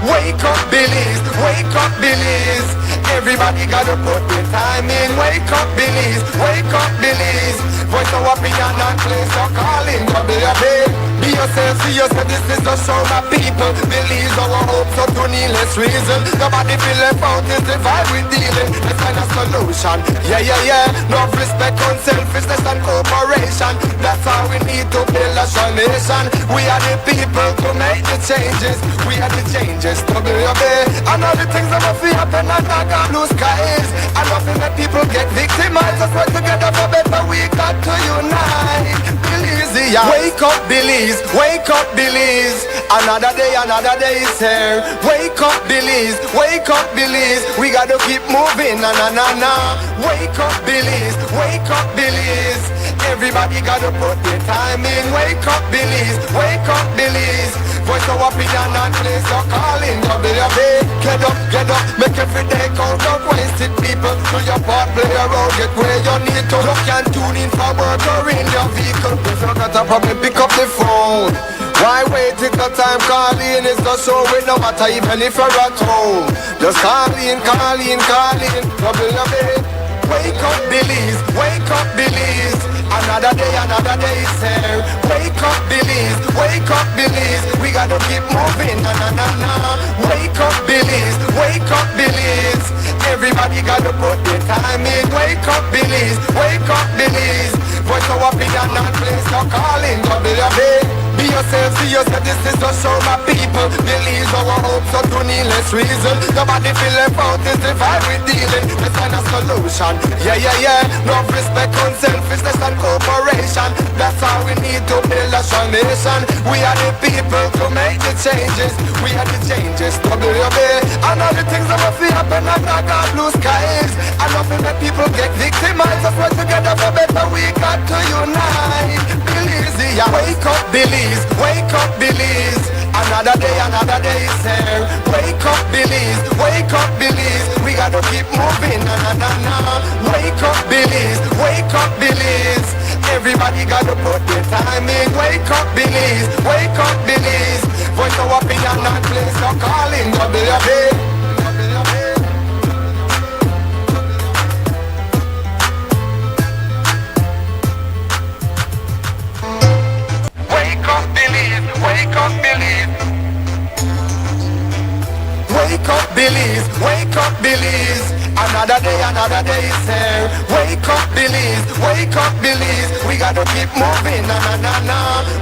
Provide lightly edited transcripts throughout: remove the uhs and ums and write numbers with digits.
Wake up, Billies, wake up, Billies. Everybody gotta put their time in. Wake up, Billies, wake up, Billies. Voice of opinion and place your calling. Be yourself, see yourself, this is the show my people. Believe our hope, so to needless reason. Nobody feel left out, is the vibe we dealing. Let's find a solution. Yeah. No respect on selfishness and cooperation. That's how we need to build a strong nation. We are the people to make the changes. We are the changes to be obeyed. And all the things that will happen and not got blue skies. And nothing that people get victimized. Let's work together for better, we got to unite. Billies, yeah. Wake up, Billies, wake up, Billies. Another day is here. Wake up, Billies, wake up, Billies. We gotta keep moving, na. Wake up, Billies, wake up, Billies. Everybody gotta put their time in. Wake up, Billies, wake up, Billies. Voice of opinion and place your calling. Get up, make every day count. Don't waste it, people. Do your part, play your role, get where you need to. You can tune in for work or in your vehicle. If you got a problem, pick up the phone. Why wait till the time calling is the show? It no matter even if you're at home. Just call in. Wake up, Billies, wake up, Billies. Another day is here. Wake up, Billies, wake up, Billies. We gotta keep moving, na. Wake up, Billies, wake up, Billies. Everybody gotta put their time in. Wake up, Billies, wake up, Billies. Voice of opinion and place your calling. Be yourself, see yourself, this is the show my people. Believe our hopes so to needless reason. Nobody feel left out, is the vibe we dealing. Let's find a solution. Yeah. No respect on selfishness and cooperation. That's how we need to build a strong nation. We are the people to make the changes. We are the changes to be obeyed. And all the things that will happen and not got blue skies. And nothing that people get victimized. Let's work together for better, we got to unite. Billies, yeah. Wake up, Billies, wake up, Billies. Another day is here. Wake up, Billies, wake up, Billies. We gotta keep moving, na. Wake up, Billies, wake up, Billies. Everybody gotta put their time in. Wake up, Billies, wake up, Billies. Voice of opinion and place your calling. Wake up, Billies, wake up, Billies. Wake up, Billies, wake up, Billies. Another day is here. Wake up, Billies, wake up, Billies. We gotta keep moving, na.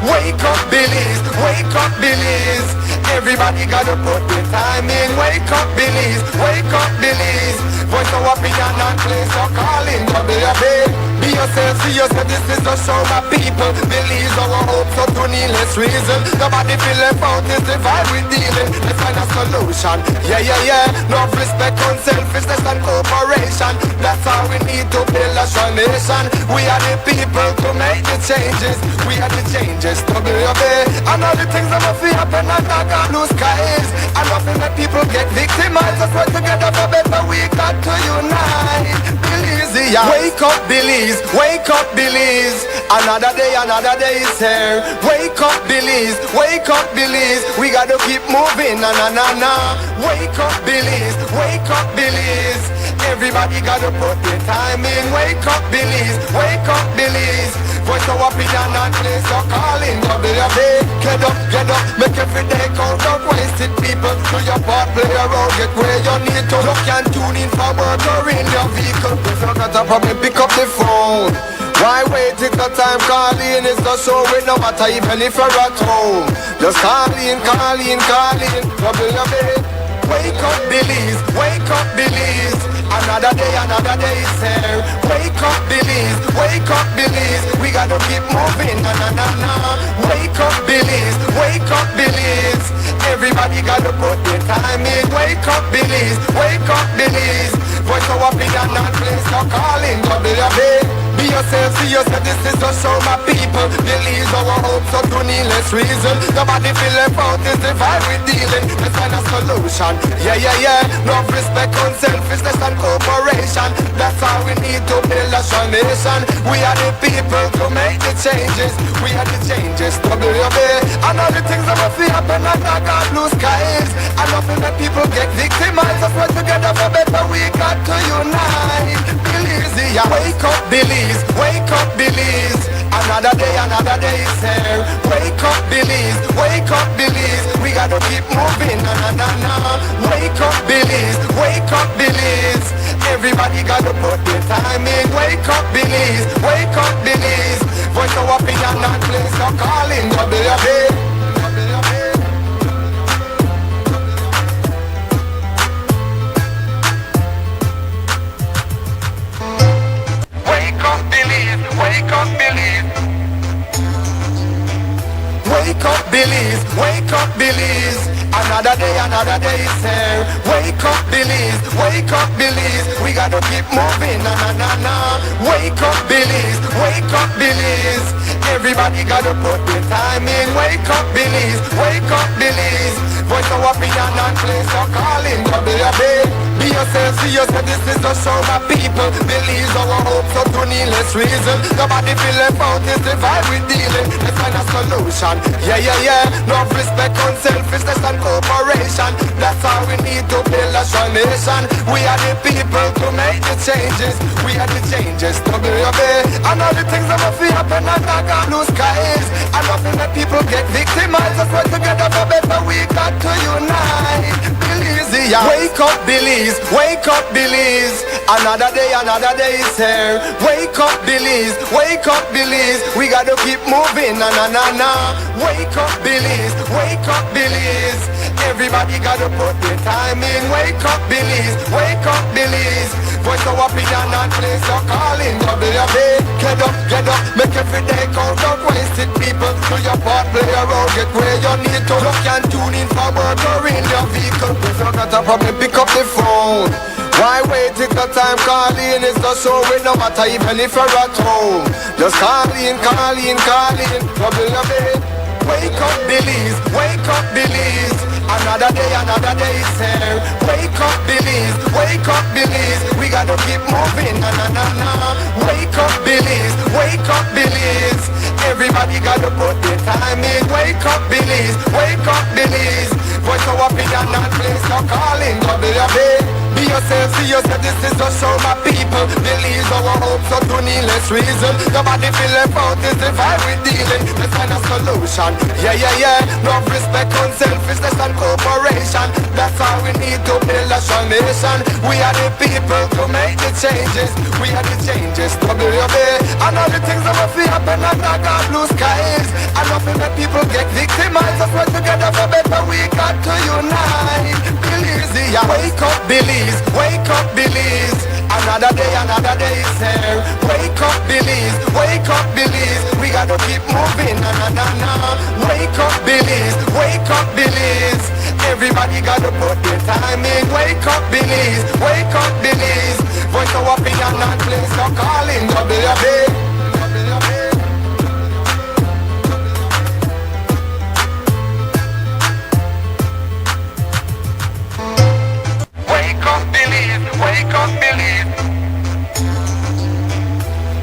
Wake up, Billies, wake up, Billies. Everybody gotta put their time in. Wake up, Billies, wake up, Billies. Voice of opinion and place your calling. Be yourself, see yourself, this is the show my people. Believe our hope, so to needless reason. Nobody feel left out, is the vibe we dealing. Let's find a solution. Yeah. No respect on selfishness and cooperation. That's how we need to build a strong nation. We are the people to make the changes. We are the changes to be obeyed. And all the things that will happen and not got blue skies. And nothing that people get victimized. Let's work together for better, we got to unite. Billies, yeah. Wake up, Billies, wake up, Billies. Another day is here. Wake up, Billies, wake up, Billies. We gotta keep moving, na. Wake up, Billies, wake up, Billies. Everybody gotta put their time in. Wake up, Billies, wake up, Billies. Voice of opinion and place your calling. Get up, make every day count. Don't waste it, people. Do your part, play your role, get where you need to. You can tune in for work or in your vehicle. If you got a problem, pick up the phone. Why wait till the time calling is the show? It no matter even if you're at home. Just call in. Trouble your bed. Wake up, Billies, wake up, Billies. Another day is here. Wake up, Billies, wake up, Billies. We gotta keep moving, na. Wake up, Billies, wake up, Billies. Everybody gotta put their time in. Wake up, Billies, wake up, Billies. Voice of opinion and place your calling. Be yourself, see yourself, this is the show my people. Believe our hope, so to needless reason. Nobody feel left out, is the vibe we dealing. Let's find a solution. Yeah. No respect on selfishness and cooperation. That's how we need to build a strong nation. We are the people to make the changes. We are the changes to be obeyed. And all the things that will happen and not got blue skies. And nothing victimized. Us work together for better, we got to unite. Belize, yeah. Wake up, Belize. Wake up, Belize. Another day is here. Wake up, Belize. Wake up, Belize. We gotta keep moving, na na na na. Wake up, Belize. Wake up, Belize. Everybody gotta put their time in. Wake up, Belize. Wake up, Belize. Voice of opinion and place of calling. WB. Wake up, Belize. Wake up, Belize. Wake up, Belize. Wake up, Belize. Another day is here. Wake up, Belize. Wake up, Belize. We gotta keep moving, na na na na. Wake up, Belize. Wake up, Belize. Everybody gotta put their time in. Wake up, Belize. Wake up, Belize. Voice of opinion and place of calling. Be yourself, see yourself. This is the show, my people. Believe our hopes so to needless reason. Nobody feel left out, is the vibe we dealing. Let's find a solution. Yeah, yeah, yeah. No respect on selfishness and cooperation. That's how we need to build a strong nation. We are the people to make the changes. We are the changes to be obeyed. And all the things that will happen and not got blue skies. And nothing that people get victimized. Let's work together for better. We got to unite. Belize, yeah. Wake up, Belize. Wake up, Belize. Another day is here. Wake up, Belize. Wake up, Belize. We gotta keep moving, na na na na. Wake up, Belize. Wake up, Belize. Everybody gotta put their time in. Wake up, Belize. Wake up, Belize. Voice of opinion and place of calling. WB. Get up, make every day count. Don't waste it, people. Do your part, play a role, get where you need to. Look and tune in for work or in your vehicle. If you got a problem, pick up the phone. Why wait till the time calling is the show with no matter even if you're at home. Just call in. WB. Wake up, Belize. Wake up, Belize. Another day is here. Wake up, Belize. Wake up, Belize. We gotta keep moving, na na na na. Wake up, Belize. Wake up, Belize. Everybody gotta put their time in. Wake up, Belize. Wake up, Belize. Voice of opinion and place of calling. WB. Be yourself, see yourself, this is the show, my people. Believe our hopes so to needless reason. Nobody feel left out, is the vibe we dealing. Let's find a solution. Yeah, yeah, yeah. No respect on selfishness and cooperation. That's how we need to build a strong nation. We are the people to make the changes. We are the changes to WB. And all the things that will happen and not got blue skies. And nothing that people get victimized. Let's work together for better, we got to unite. Belize, yeah. Wake up, Belize. Wake up, Belize. Another day is here. Wake up, Belize. Wake up, Belize. We gotta keep moving, na na na na. Wake up, Belize. Wake up, Belize. Everybody gotta put their time in. Wake up, Belize. Wake up, Belize. Voice of opinion and place of calling. WB. Wake up, Belize. Wake up, Belize.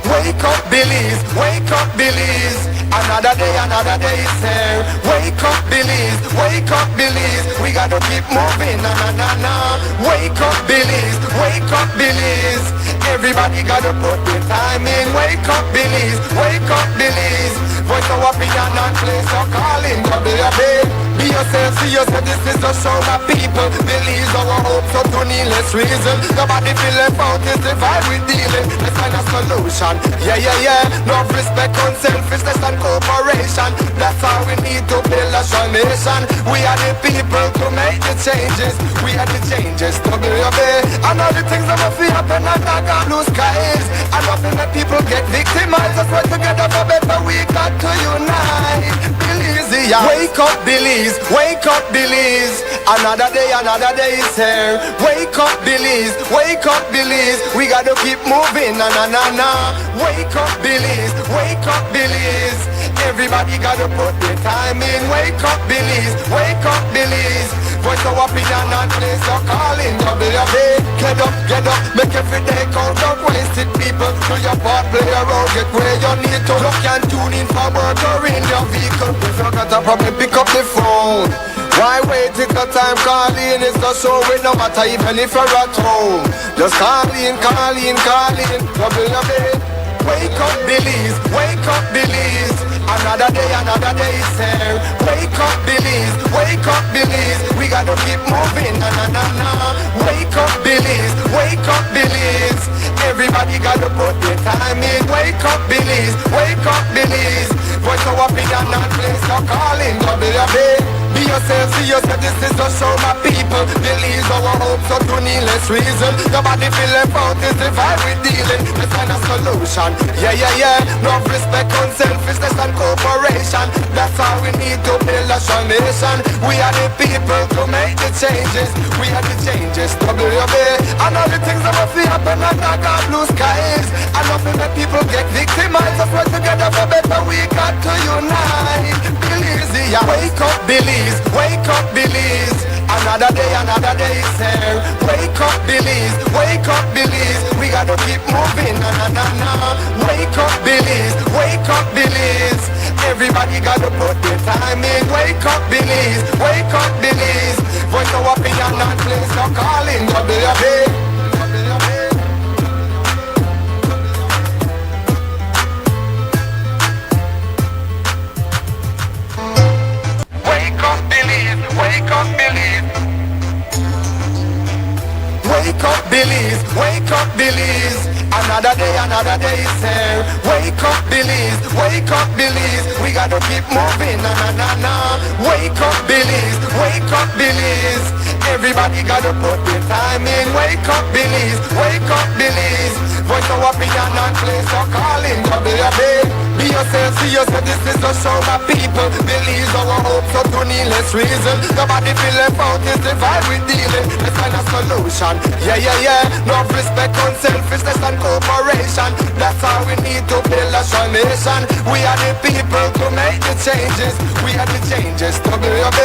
Wake up, Belize. Wake up, Belize. Another day is here. Wake up, Belize. Wake up, Belize. We gotta keep moving, na na na na. Wake up, Belize. Wake up, Belize. Everybody gotta put their time in. Wake up, Belize. Wake up, Belize. Voice of opinion and place of calling. WB. Be yourself, see yourself, this is the show, my people. Believe our hopes so to needless reason. Nobody feel left out, is the vibe we dealing. Let's find a solution. Yeah, yeah, yeah. No respect on selfishness and cooperation. That's how we need to build a strong nation. We are the people to make the changes. We are the changes to be obeyed. And all the things that will happen and not got blue skies. And nothing that people get victimized. Let's work together for better, we got to unite. Belize, yeah. Wake up, Belize. Wake up, Belize. Another day is here. Wake up, Belize. Wake up, Belize. We gotta keep moving, na na na na. Wake up, Belize. Wake up, Belize. Everybody gotta put their time in. Wake up, Belize. Wake up, Belize. Voice of opinion and place of calling. WB. Get up, make every day count. Don't waste it, people. Do your part, play a role, get where you need to. Look and tune in for work or in your vehicle. If you got a problem, pick up the phone. Why wait till the time calling? It's not so it no matter even if you're at home. Just call in, double your bed. Wake up, Belize, wake up, Belize. Another day is here. Wake up, Belize, we gotta keep moving, na na na na. Wake up, Belize, everybody gotta put their time in. Wake up, Belize, voice of opinion and place no calling, WB. Be yourself, see yourself, this is just show my people. Believe our hopes so to needless reason. Nobody feel left out, is the vibe we dealing. Let's find a solution, yeah. Love, respect, unselfishness and cooperation. That's how we need to build a strong nation. We are the people to make the changes. We are the changes, WB. And all the things that must happen and not got blue skies. And nothing that people get victimized. Let's work together for better, we got to unite. Belize, yeah. Wake up, Belize. Another day is here. Wake up, Belize. We gotta keep moving, na na na na. Wake up, Belize. Everybody gotta put their time in. Wake up, Belize. Voice of opinion and place no calling, WB. Wake up, Belize. Another day is here. Wake up, Belize. We gotta keep moving, na na na na. Wake up, Belize. Everybody gotta put their time in. Wake up, Belize. Voice of opinion and place no calling, WB. Be yourself, see yourself, this is just show my people. Believe our hopes so to needless reason. Nobody feel left out, is the vibe we dealing. Let's find a solution, yeah. Love, respect, unselfishness and cooperation. That's how we need to build a strong nation. We are the people to make the changes. We are the changes, WB.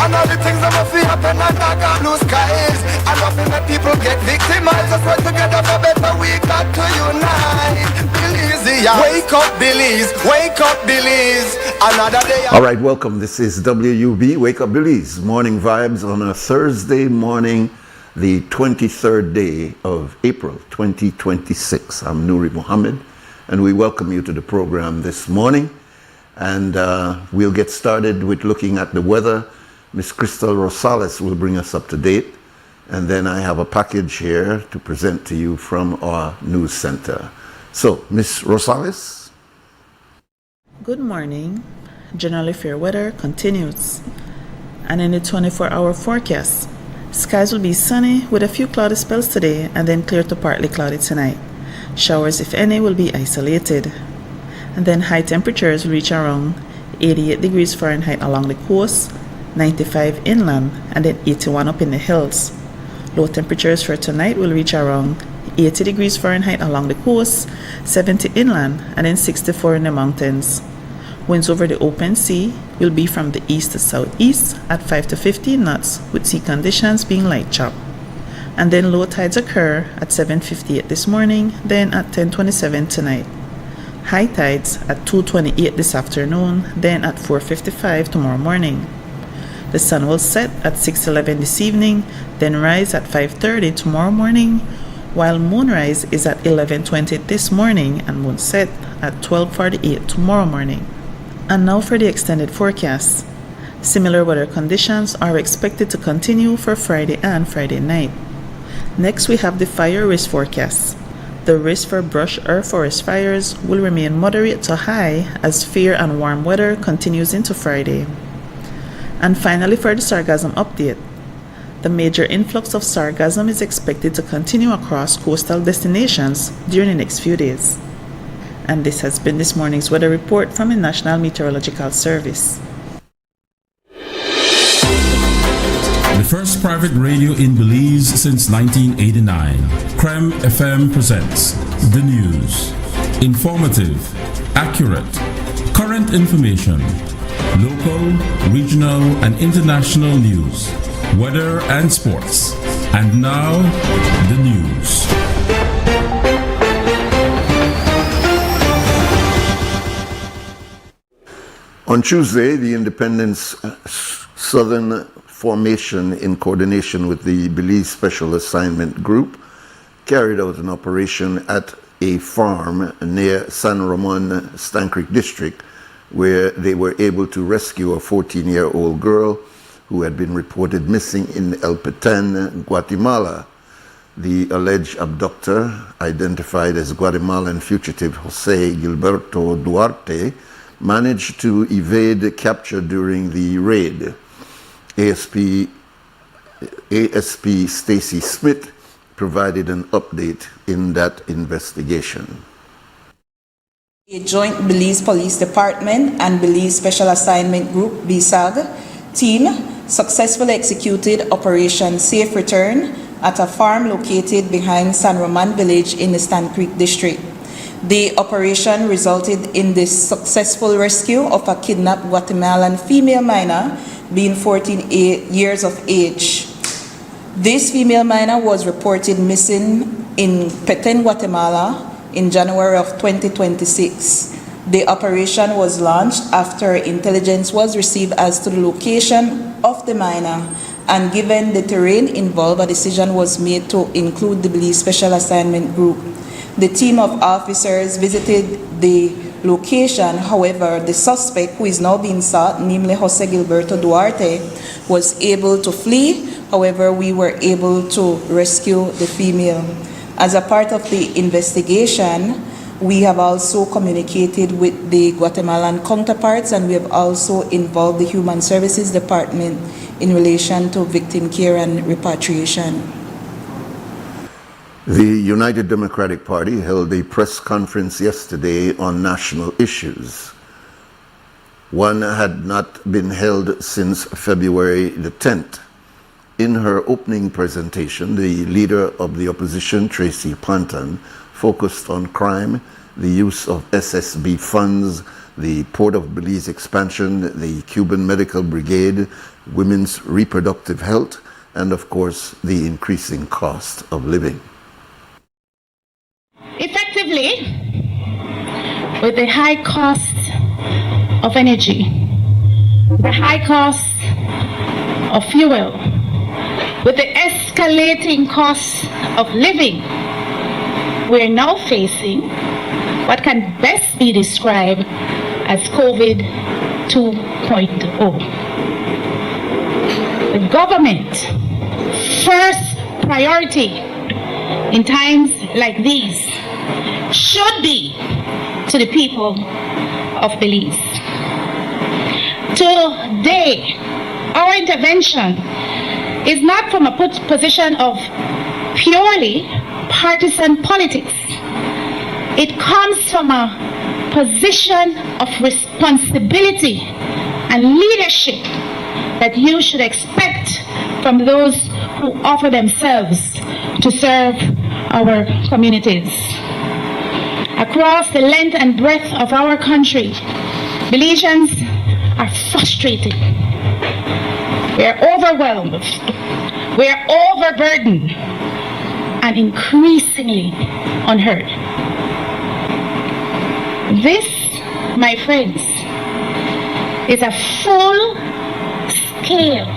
And all the things that must happen and not got blue skies. And nothing that people get victimized. Let's work together for better, we got to unite. Belize, yeah. Wake up, Belize. Another day. All right, welcome. This is WUB, Wake Up Belize, morning vibes on a Thursday morning, the 23rd day of April 2026. I'm Nuri Muhammad, and we welcome you to the program this morning. And we'll get started with looking at the weather. Miss Crystal Rosales will bring us up to date. And then I have a package here to present to you from our news center. So, Miss Rosales. Good morning. Generally fair weather continues. And in the 24-hour forecast, skies will be sunny with a few cloudy spells today and then clear to partly cloudy tonight. Showers, if any, will be isolated. And then high temperatures will reach around 88 degrees Fahrenheit along the coast, 95 inland, and then 81 up in the hills. Low temperatures for tonight will reach around 80 degrees Fahrenheit along the coast, 70 inland, and then 64 in the mountains. Winds over the open sea will be from the east to southeast at 5 to 15 knots, with sea conditions being light chop. And then low tides occur at 7:58 this morning, then at 10:27 tonight. High tides at 2:28 this afternoon, then at 4:55 tomorrow morning. The sun will set at 6:11 this evening, then rise at 5:30 tomorrow morning, while moonrise is at 11:20 this morning and moon set at 12:48 tomorrow morning. And now for the extended forecast. Similar weather conditions are expected to continue for Friday and Friday night. Next, we have the fire risk forecast. The risk for brush or forest fires will remain moderate to high as fair and warm weather continues into Friday. And finally, for the sargassum update. The major influx of sargassum is expected to continue across coastal destinations during the next few days. And this has been this morning's weather report from the National Meteorological Service. The first private radio in Belize since 1989, Creme FM presents the news. Informative, accurate, current information, local, regional, and international news, weather and sports. And now, the news. On Tuesday, the Independence Southern Formation, in coordination with the Belize Special Assignment Group, carried out an operation at a farm near San Ramon, Stan Creek District, where they were able to rescue a 14-year-old girl who had been reported missing in El Petén, Guatemala. The alleged abductor, identified as Guatemalan fugitive Jose Gilberto Duarte, managed to evade capture during the raid. ASP Stacy Smith provided an update in that investigation. A joint Belize Police Department and Belize Special Assignment Group BSAG team successfully executed Operation Safe Return at a farm located behind San Roman Village in the Stan Creek District. The operation resulted in the successful rescue of a kidnapped Guatemalan female minor being 14 years of age. This female minor was reported missing in Petén, Guatemala in January of 2026. The operation was launched after intelligence was received as to the location of the minor, and given the terrain involved, a decision was made to include the Belize Special Assignment Group. The team of officers visited the location. However, the suspect, who is now being sought, namely Jose Gilberto Duarte, was able to flee. However, we were able to rescue the female. As a part of the investigation, we have also communicated with the Guatemalan counterparts, and we have also involved the Human Services Department in relation to victim care and repatriation. The United Democratic Party held a press conference yesterday on national issues. One had not been held since February the 10th. In her opening presentation, the leader of the opposition, Tracy Panton, focused on crime, the use of SSB funds, the Port of Belize expansion, the Cuban Medical Brigade, women's reproductive health, and of course, the increasing cost of living. Effectively, with the high cost of energy, the high cost of fuel, with the escalating cost of living, we're now facing what can best be described as COVID 2.0. The government first priority in times like these should be to the people of Belize. Today, our intervention is not from a position of purely partisan politics. It comes from a position of responsibility and leadership that you should expect from those who offer themselves to serve our communities. Across the length and breadth of our country, Belizeans are frustrated. We are overwhelmed. We are overburdened and increasingly unheard. This, my friends, is a full-scale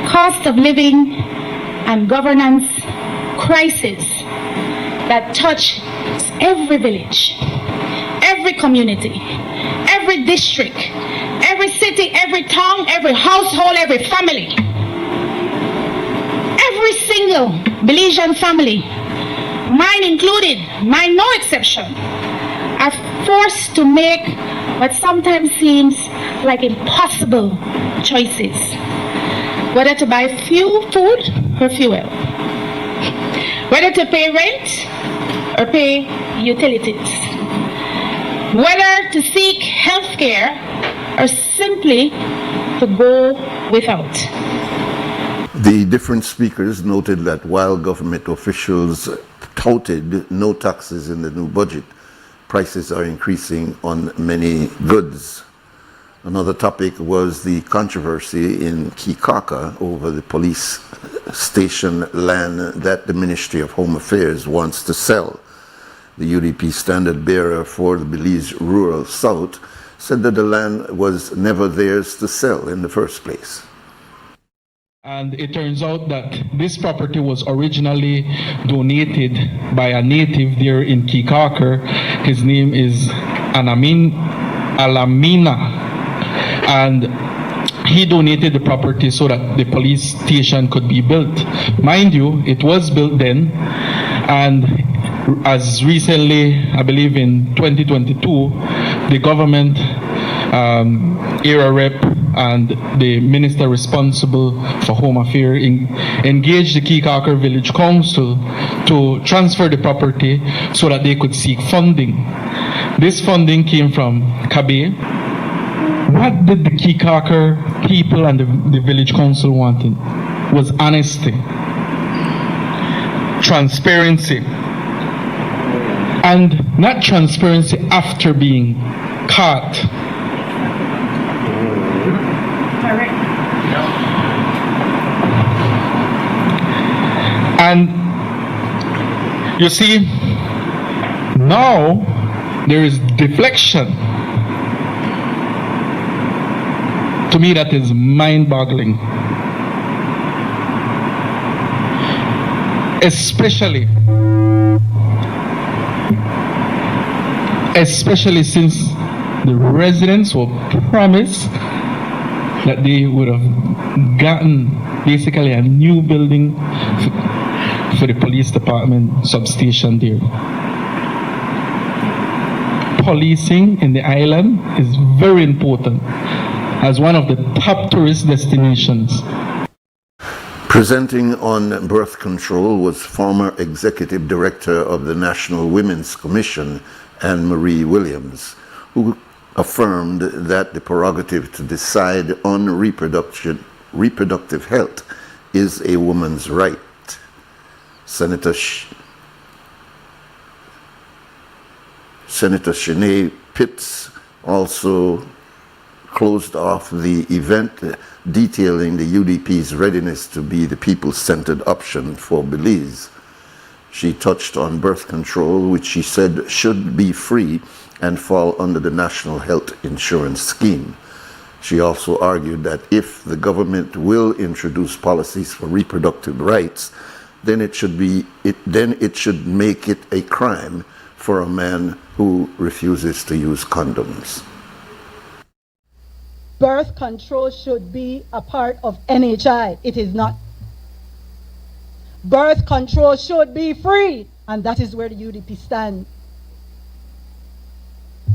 cost of living and governance crisis that touches every village, every community, every district, every city, every town, every household, every family. Every single Belizean family, mine included, mine no exception, are forced to make what sometimes seems like impossible choices. Whether to buy food or fuel, whether to pay rent or pay utilities, whether to seek health care or simply to go without. The different speakers noted that while government officials touted no taxes in the new budget, prices are increasing on many goods. Another topic was the controversy in Kikaka over the police station land that the Ministry of Home Affairs wants to sell. The UDP standard bearer for the Belize Rural South said that the land was never theirs to sell in the first place. And it turns out that this property was originally donated by a native there in Kikaker. His name is Alamina. And he donated the property so that the police station could be built. Mind you, it was built then, and as recently, I believe in 2022, the government, area rep, and the minister responsible for Home Affairs engaged the Kikaker Village Council to transfer the property so that they could seek funding. This funding came from Kabe. What did the Kikaker people and the village council wanted was honesty, transparency, and not transparency after being caught. And you see, now there is deflection. To me, that is mind-boggling. Especially since the residents were promised that they would have gotten basically a new building for the police department substation there. Policing in the island is very important as one of the top tourist destinations. Presenting on birth control was former Executive Director of the National Women's Commission, Anne-Marie Williams, who affirmed that the prerogative to decide on reproductive health is a woman's right. Senator Shanae Pitts also closed off the event, detailing the UDP's readiness to be the people-centered option for Belize. She touched on birth control, which she said should be free and fall under the National Health Insurance Scheme. She also argued that if the government will introduce policies for reproductive rights, then it should make it a crime for a man who refuses to use condoms. Birth control should be a part of NHI. It is not. Birth control should be free, and that is where the UDP stands.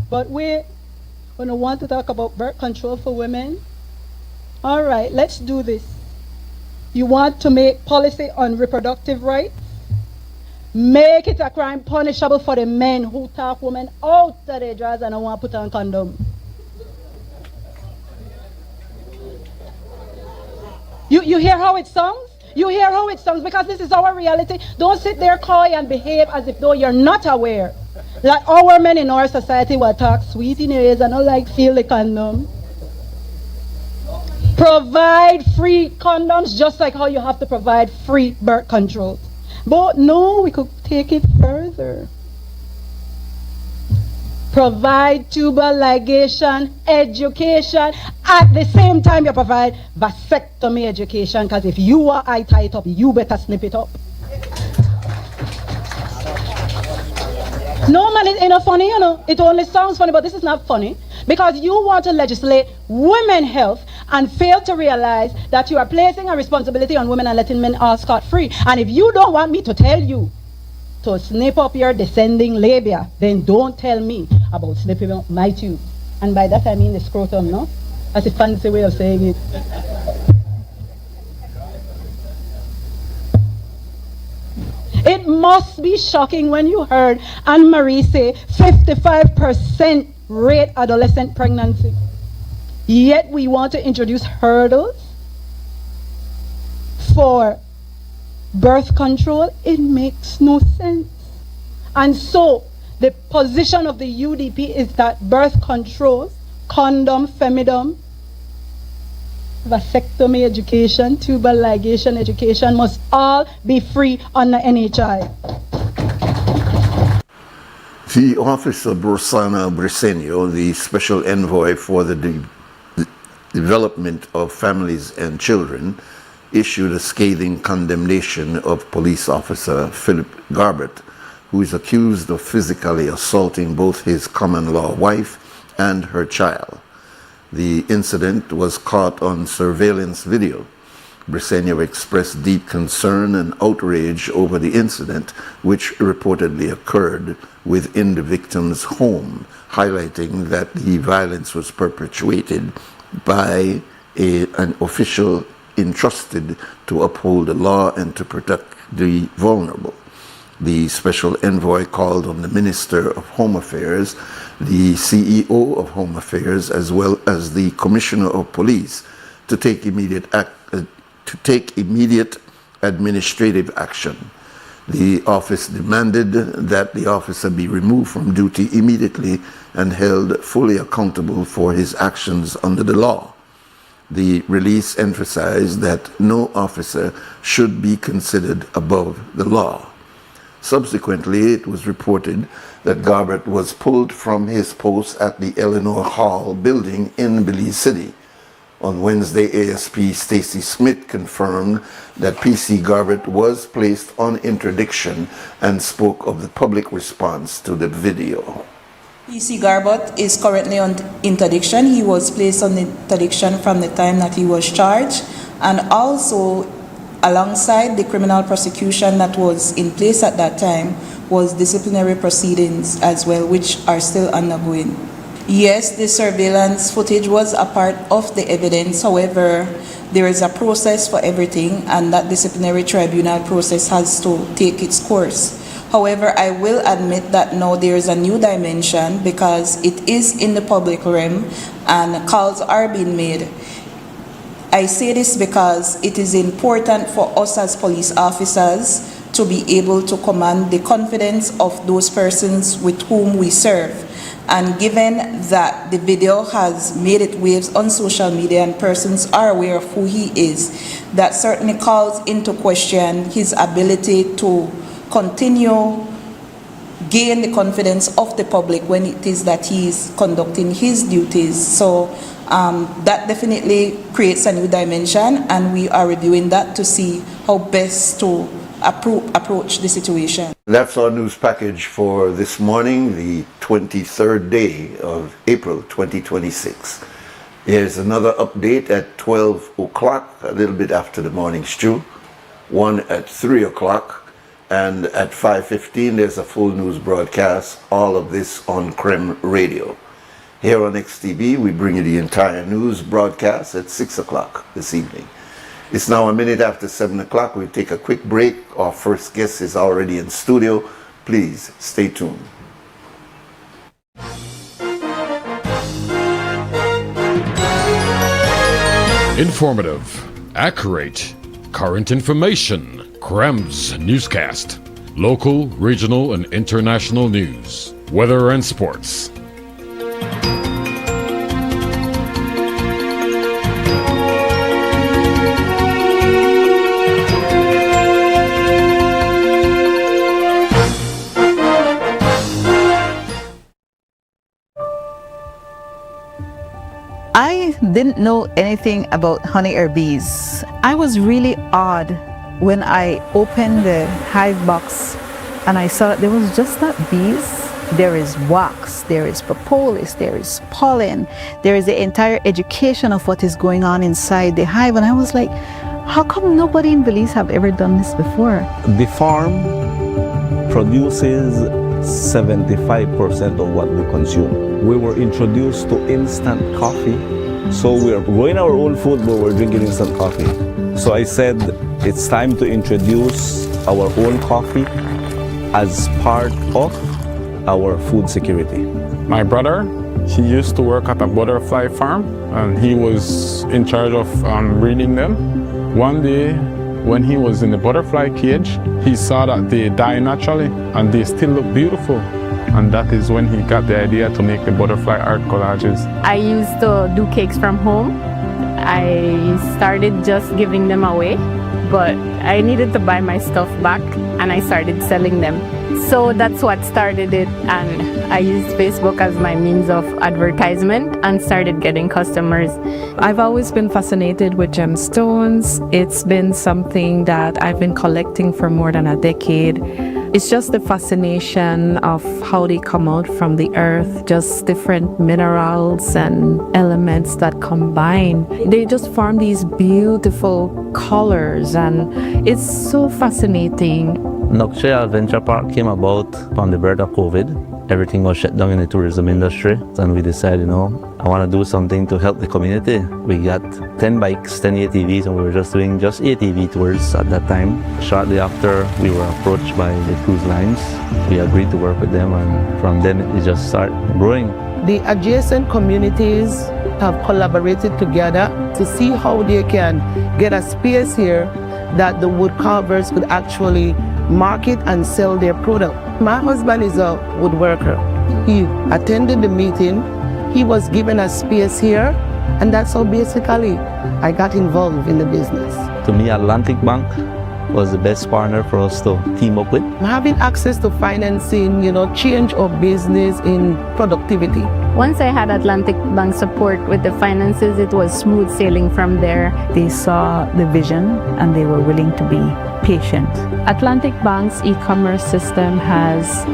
But we don't want to talk about birth control for women. All right, let's do this. You want to make policy on reproductive rights? Make it a crime punishable for the men who talk women out of their drawers and don't want to put on condom. You hear how it sounds? You hear how it sounds, because this is our reality. Don't sit there coy and behave as if though you're not aware. Like our men in our society will talk sweet in your ears and not like feel the condom. Provide free condoms just like how you have to provide free birth control. But no, we could take it further. Provide tubal ligation education. At the same time, you provide vasectomy education, because if you are eye tight up, you better snip it up. No man, it ain't funny, you know. It only sounds funny, but this is not funny. Because you want to legislate women's health and fail to realize that you are placing a responsibility on women and letting men all scot-free. And if you don't want me to tell you to snip up your descending labia, then don't tell me about snipping up my tube. And by that I mean the scrotum, no? That's a fancy way of saying it. It must be shocking when you heard Anne-Marie say 55% rate adolescent pregnancy. Yet we want to introduce hurdles for birth control. It makes no sense. And so the position of the UDP is that birth control, condom, femidom, vasectomy education, tubal ligation education must all be free under NHI. The Office of Rosana Briceño, the Special Envoy for the Development of Families and Children, issued a scathing condemnation of police officer Philip Garbett, who is accused of physically assaulting both his common-law wife and her child. The incident was caught on surveillance video. Briseño expressed deep concern and outrage over the incident, which reportedly occurred within the victim's home, highlighting that the violence was perpetrated by an official entrusted to uphold the law and to protect the vulnerable. The special envoy called on the Minister of Home Affairs, the CEO of Home Affairs, as well as the Commissioner of Police to take immediate administrative action. The office demanded that the officer be removed from duty immediately and held fully accountable for his actions under the law. The release emphasized that no officer should be considered above the law. Subsequently, it was reported that Garbett was pulled from his post at the Eleanor Hall building in Belize City. On Wednesday, ASP Stacy Smith confirmed that PC Garbett was placed on interdiction and spoke of the public response to the video. PC Garbett is currently on interdiction. He was placed on interdiction from the time that he was charged, and also alongside the criminal prosecution that was in place at that time was disciplinary proceedings as well, which are still undergoing. Yes, the surveillance footage was a part of the evidence. However, there is a process for everything, and that disciplinary tribunal process has to take its course. However, I will admit that now there is a new dimension because it is in the public realm and calls are being made. I say this because it is important for us as police officers to be able to command the confidence of those persons with whom we serve. And given that the video has made it waves on social media and persons are aware of who he is, that certainly calls into question his ability to continue gain the confidence of the public when it is that he is conducting his duties. So that definitely creates a new dimension, and we are reviewing that to see how best to approach the situation. That's our news package for this morning, the 23rd day of April 2026. Here's another update at 12 o'clock, a little bit after the morning stew, one at 3 o'clock, and at 5:15 there's a full news broadcast, all of this on CREM Radio. Here on XTV, we bring you the entire news broadcast at 6 o'clock this evening. It's now a minute after 7 o'clock. We'll take a quick break. Our first guest is already in studio. Please stay tuned. Informative, accurate, current information. CREM's newscast. Local, regional, and international news. Weather and sports. I didn't know anything about honey or bees. I was really awed when I opened the hive box and I saw that there was just not bees. There is wax, there is propolis, there is pollen, there is the entire education of what is going on inside the hive. And I was like, how come nobody in Belize have ever done this before? The farm produces 75% of what we consume. We were introduced to instant coffee. So we're growing our own food, but we're drinking instant coffee. So I said, it's time to introduce our own coffee as part of our food security. My brother, he used to work at a butterfly farm, and he was in charge of breeding them. One day, when he was in the butterfly cage, he saw that they die naturally and they still look beautiful. And that is when he got the idea to make the butterfly art collages. I used to do cakes from home. I started just giving them away, but I needed to buy my stuff back and I started selling them. So that's what started it, and I used Facebook as my means of advertisement and started getting customers. I've always been fascinated with gemstones. It's been something that I've been collecting for more than a decade. It's just the fascination of how they come out from the earth, just different minerals and elements that combine. They just form these beautiful colors, and it's so fascinating. Nokche Adventure Park came about from the birth of COVID. Everything was shut down in the tourism industry, and we decided, I want to do something to help the community. We got 10 bikes, 10 ATVs, and we were just doing ATV tours at that time. Shortly after, we were approached by the cruise lines. We agreed to work with them, and from then it just started growing. The adjacent communities have collaborated together to see how they can get a space here that the wood carvers could actually market and sell their product. My husband is a woodworker. He attended the meeting. He was given a space here, and that's how basically I got involved in the business. To me, Atlantic Bank was the best partner for us to team up with. Having access to financing, change our business in productivity. Once I had Atlantic Bank support with the finances, it was smooth sailing from there. They saw the vision and they were willing to be patient. Atlantic Bank's e-commerce system has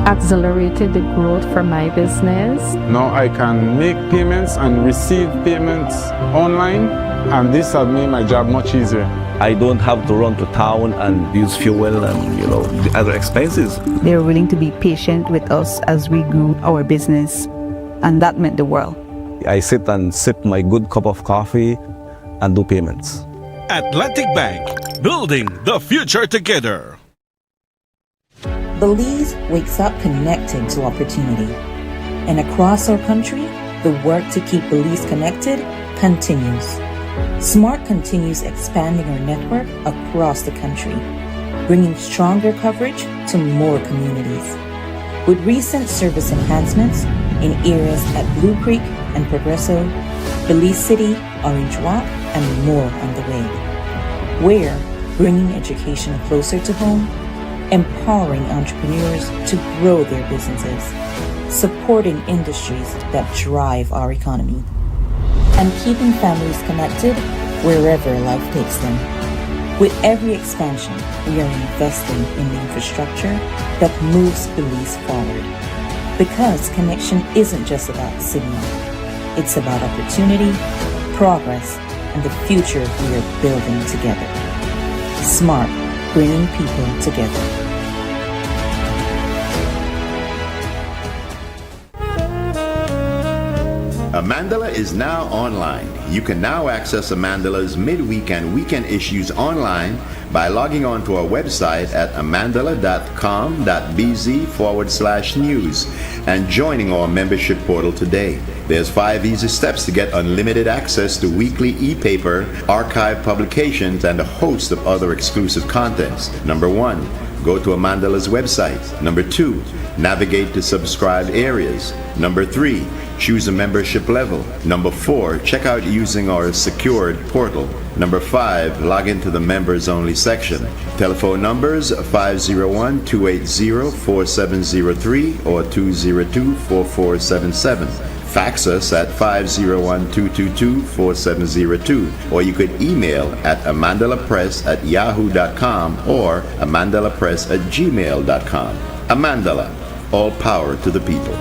accelerated the growth for my business. Now I can make payments and receive payments online, and this has made my job much easier. I don't have to run to town and use fuel and the other expenses. They were willing to be patient with us as we grew our business, and that meant the world. I sit and sip my good cup of coffee and do payments. Atlantic Bank, building the future together. Belize wakes up connected to opportunity. And across our country, the work to keep Belize connected continues. SMART continues expanding our network across the country, bringing stronger coverage to more communities. With recent service enhancements in areas at Blue Creek and Progresso, Belize City, Orange Rock, and more on the way. We're bringing education closer to home, empowering entrepreneurs to grow their businesses, supporting industries that drive our economy, and keeping families connected wherever life takes them. With every expansion, we are investing in the infrastructure that moves Belize forward. Because connection isn't just about signal, it's about opportunity, progress, and the future we are building together. SMART, bringing people together. Amandala is now online. You can now access Amandala's midweek and weekend issues online by logging on to our website at amandala.com.bz/news and joining our membership portal today. There's 5 easy steps to get unlimited access to weekly e-paper, archive publications, and a host of other exclusive contents. Number 1, go to Amandala's website. Number 2, navigate to subscribed areas. Number 3, choose a membership level. Number 4, check out using our secured portal. Number 5, log into the members only section. Telephone numbers 501-280-4703 or 202-4477. Fax us at 501-222-4702, or you could email at amandalapress@yahoo.com or amandalapress@gmail.com. Amandala, all power to the people.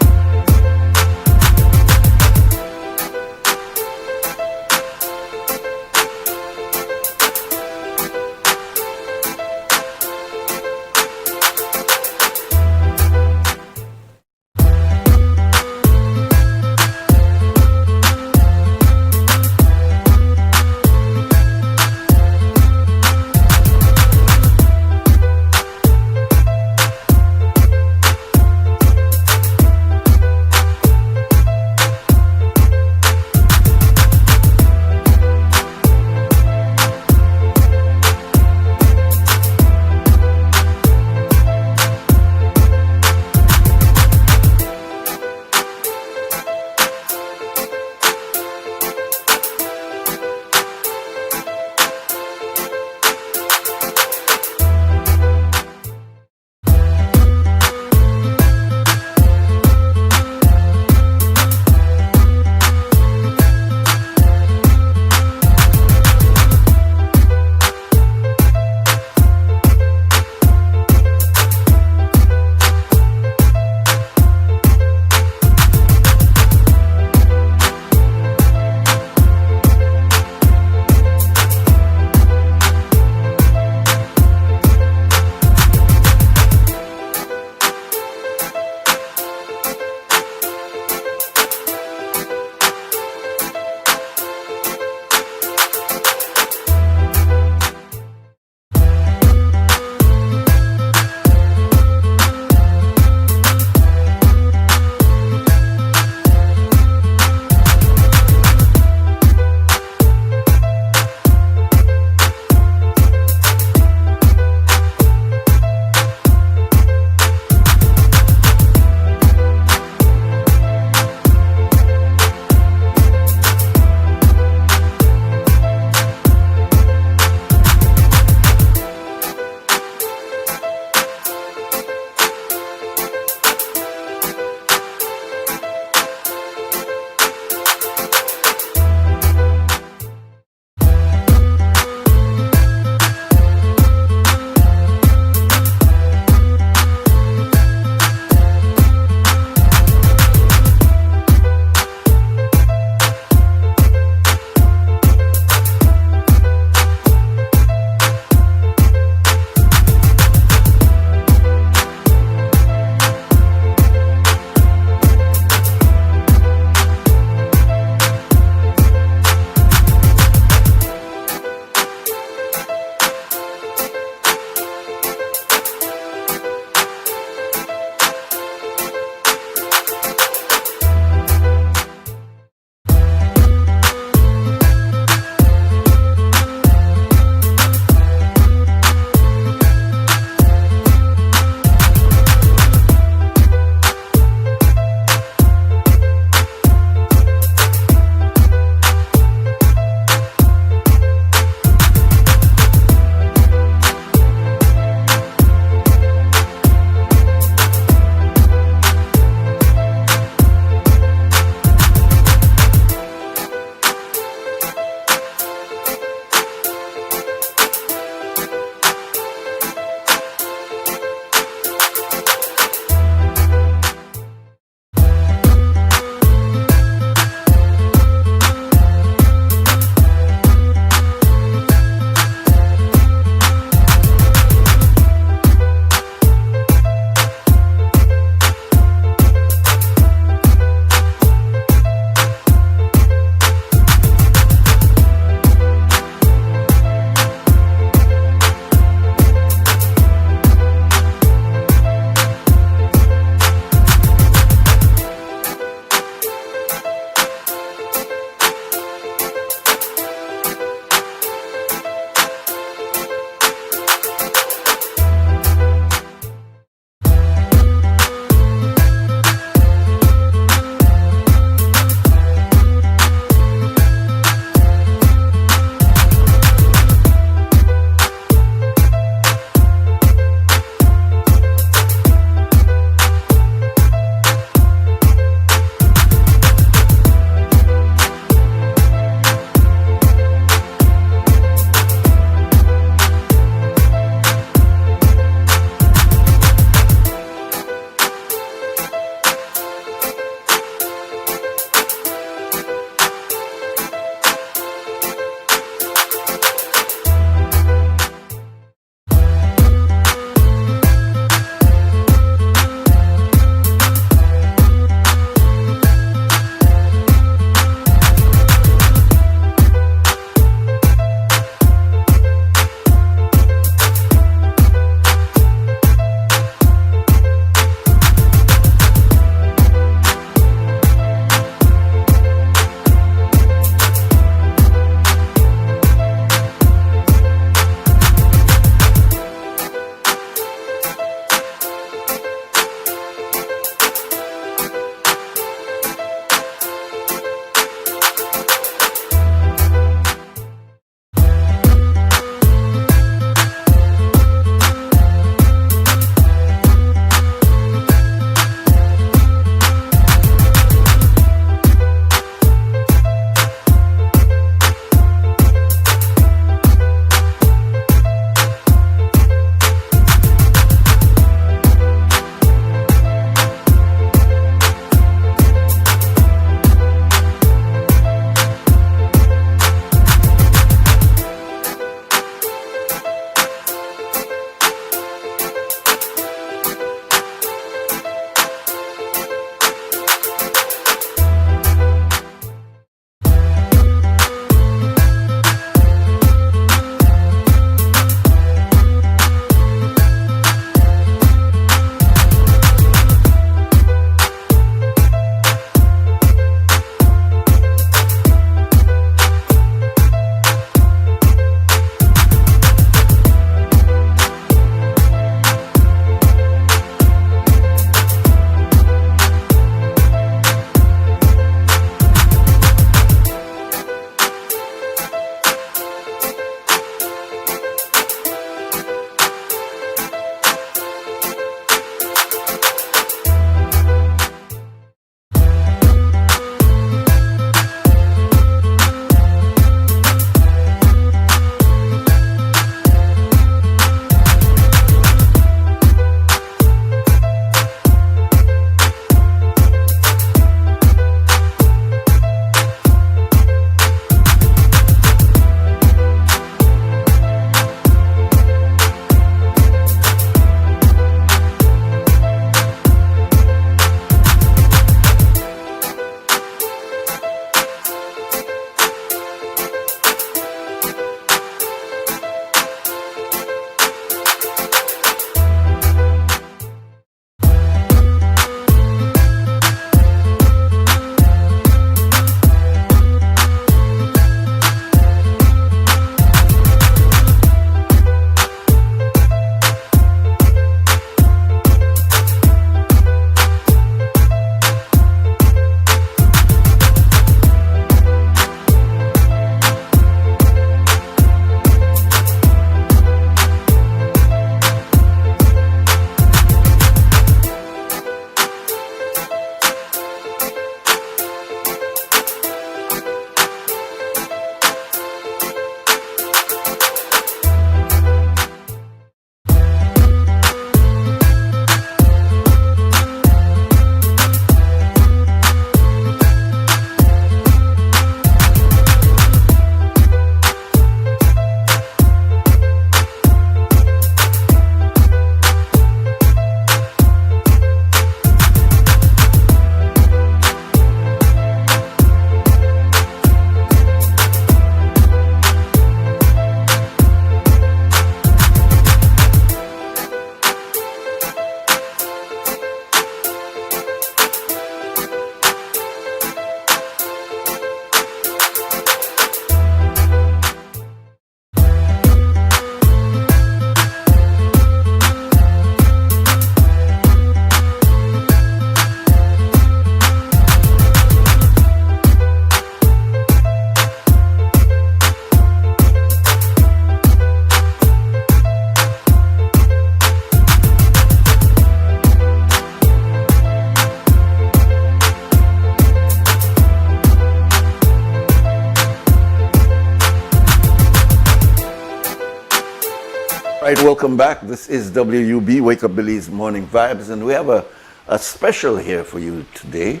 Right, welcome back. This is WUB, Wake Up Billy's Morning Vibes, and we have a special here for you today.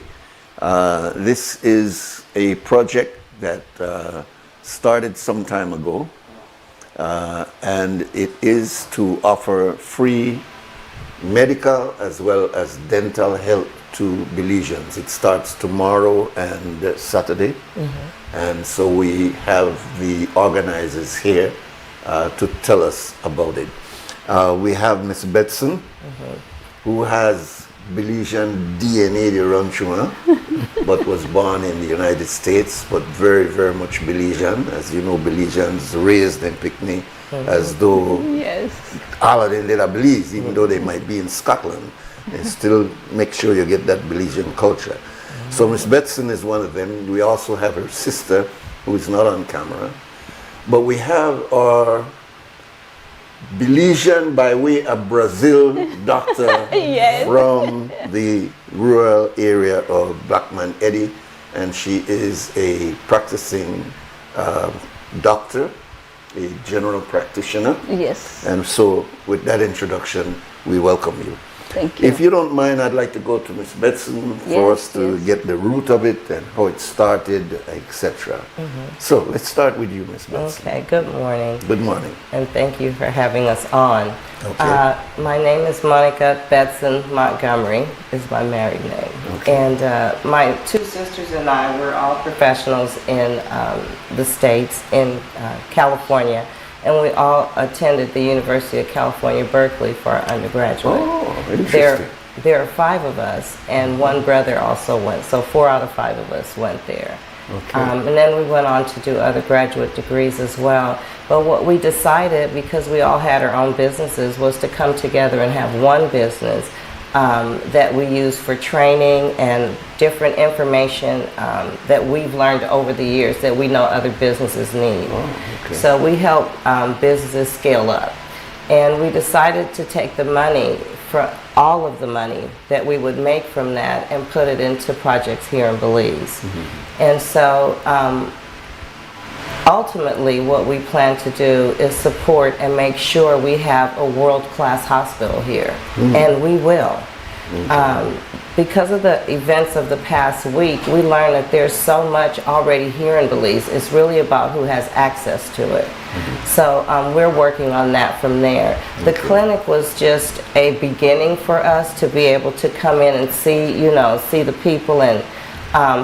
This is a project that started some time ago, and it is to offer free medical as well as dental help to Belizeans. It starts tomorrow and Saturday, and so we have the organizers here to tell us about it. We have Miss Betson, who has Belizean DNA to run through her, but was born in the United States, but very, very much Belizean. As you know, Belizeans raised in Picnic as though all of them did a Belize, even though they might be in Scotland, and still make sure you get that Belizean culture. So Miss Betson is one of them. We also have her sister, who is not on camera. But we have our Belizean by way of Brazil doctor from the rural area of Blackman Eddy, and she is a practicing doctor, a general practitioner. Yes. And so with that introduction, we welcome you. Thank you. If you don't mind, I'd like to go to Miss Betson for us to get the root of it and how it started, etc. So let's start with you, Miss Betson. Okay, good morning. Good morning. And thank you for having us on. Okay. My name is Monica Betson Montgomery, is my married name. Okay. And my two sisters and I were all professionals in the States, in California. And we all attended the University of California, Berkeley for our undergraduate. Oh, interesting. There are 5 of us, and one brother also went, so 4 out of 5 of us went there. Okay. And then we went on to do other graduate degrees as well. But what we decided, because we all had our own businesses, was to come together and have one business that we use for training and different information that we've learned over the years that we know other businesses need. So we help businesses scale up. And we decided to take the money, all of the money that we would make from that, and put it into projects here in Belize. And so ultimately what we plan to do is support and make sure we have a world-class hospital here, and we will. Because of the events of the past week, we learned that there's so much already here in Belize. It's really about who has access to it. So we're working on that from there. The clinic was just a beginning for us to be able to come in and see, see the people and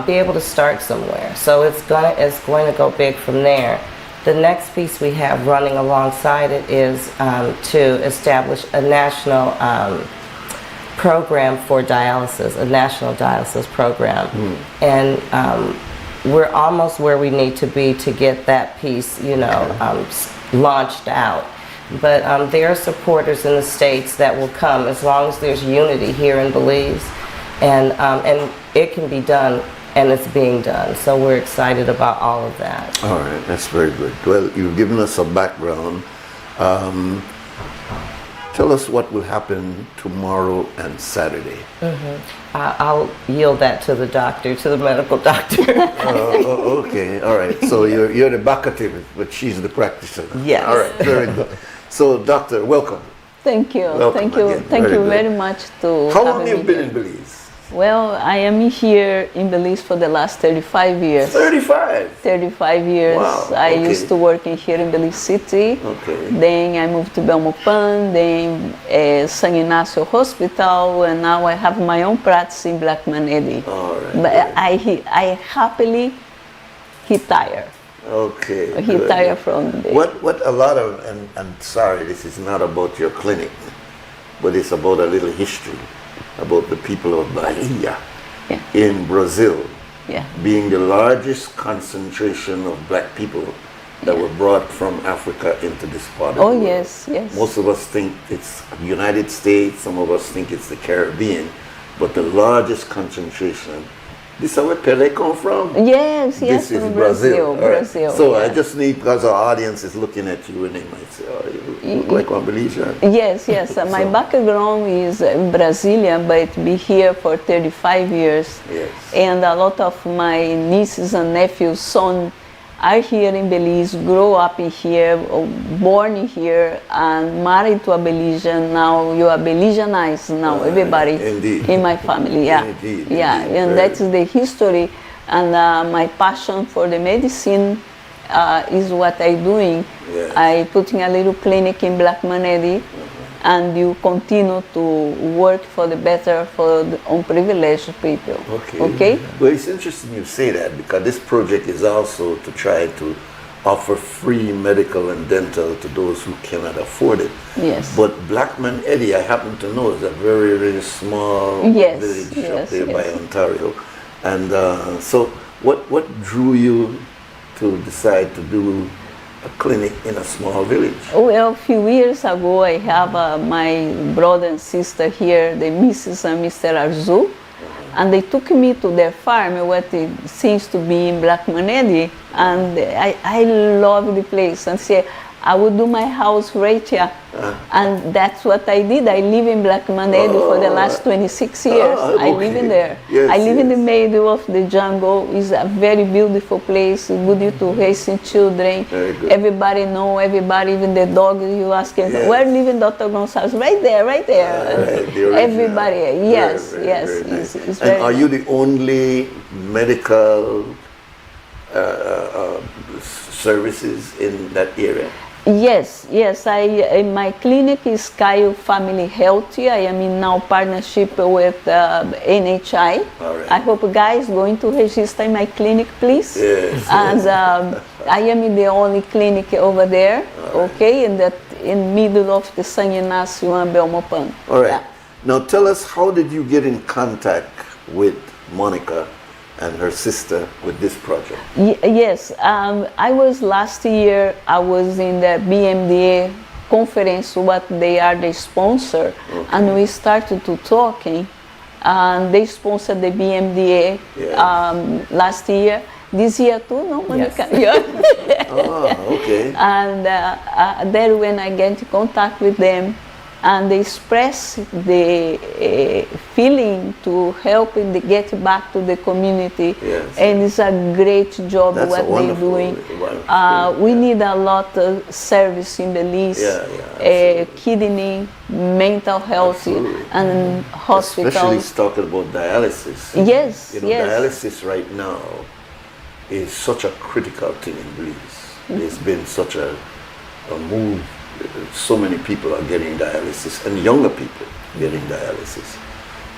be able to start somewhere. So it's going to go big from there. The next piece we have running alongside it is to establish a national program for dialysis, a national dialysis program. And we're almost where we need to be to get that piece, launched out. But there are supporters in the States that will come as long as there's unity here in Belize. And it can be done, and it's being done. So we're excited about all of that. All right, that's very good. Well, you've given us a background. Tell us what will happen tomorrow and Saturday. I'll yield that to the doctor, to the medical doctor. Okay, all right. So you're the backative, but she's the practitioner. Yes. All right, very good. So, doctor, welcome. Thank you. Welcome Thank you. again. Thank Very you good. very much to How long having have you me been here. in Belize? Well, I am here in Belize for the last 35 years. 35? 35 years. Wow, I okay. used to work in here in Belize City. Okay. Then I moved to Belmopan, then San Ignacio Hospital, and now I have my own practice in Blackman Eddy. All right. But I happily retire. Okay. Retire from the... What a lot of, and I'm sorry, this is not about your clinic, but it's about a little history about the people of Bahia in Brazil being the largest concentration of black people that were brought from Africa into this part of the world. Yes, yes. Most of us think it's the United States, some of us think it's the Caribbean, but the largest concentration. This is where Pele come from? Yes, yes, This is from Brazil. All right. Brazil. So I just need, because our audience is looking at you and they might say, oh, you look like one Belizean. Yes, yes. My background is Brazilian, but be here for 35 years. Yes. And a lot of my nieces and nephews' son are here in Belize, grow up here, born here, and married to a Belizean. Now you are Belizeanized now, everybody in my family. Yeah, Indeed. And that's the history. And my passion for the medicine is what I'm doing. Yes. I putting a little clinic in Black Manedi, and you continue to work for the better for the unprivileged people. Okay? Well, it's interesting you say that, because this project is also to try to offer free medical and dental to those who cannot afford it. Yes. But Blackman Eddy, I happen to know, is a very, very small village up there by Ontario. And so what drew you to decide to do a clinic in a small village? Well, a few years ago, I have my brother and sister here, the Mrs. and Mr. Arzu, and they took me to their farm, what it seems to be in Black Manedi, and I love the place, and say, I would do my house right here. And that's what I did. I live in Black Manedi for the last 26 years. I live in there. I live in the middle of the jungle. It's a very beautiful place, good to raising children. Everybody know, everybody, even the dog, you ask him, where living Dr. Gonzalez? Right there, right there. Everybody, yes. It's and are you the only medical services in that area? Yes. My clinic is Caio Family Health. I am in now partnership with NHI. I hope guys going to register in my clinic, please. Yes. And I am the only clinic over there. Okay, in middle of the San Ignacio and Belmopan. All right. Now tell us, how did you get in contact with Monica and her sister with this project? Yes, I was last year, I was in the BMDA conference, what they are the sponsor, and we started to talking, and they sponsored the BMDA last year. This year too, no, Monica? Yes. Okay. And then when I get in contact with them, and they express the feeling to help get back to the community, and it's a great job what they're doing. We need a lot of service in Belize, kidney, mental health, and hospitals. Especially talking about dialysis. Yes, dialysis right now is such a critical thing in Belize. There's been such a move. So many people are getting dialysis, and younger people getting dialysis.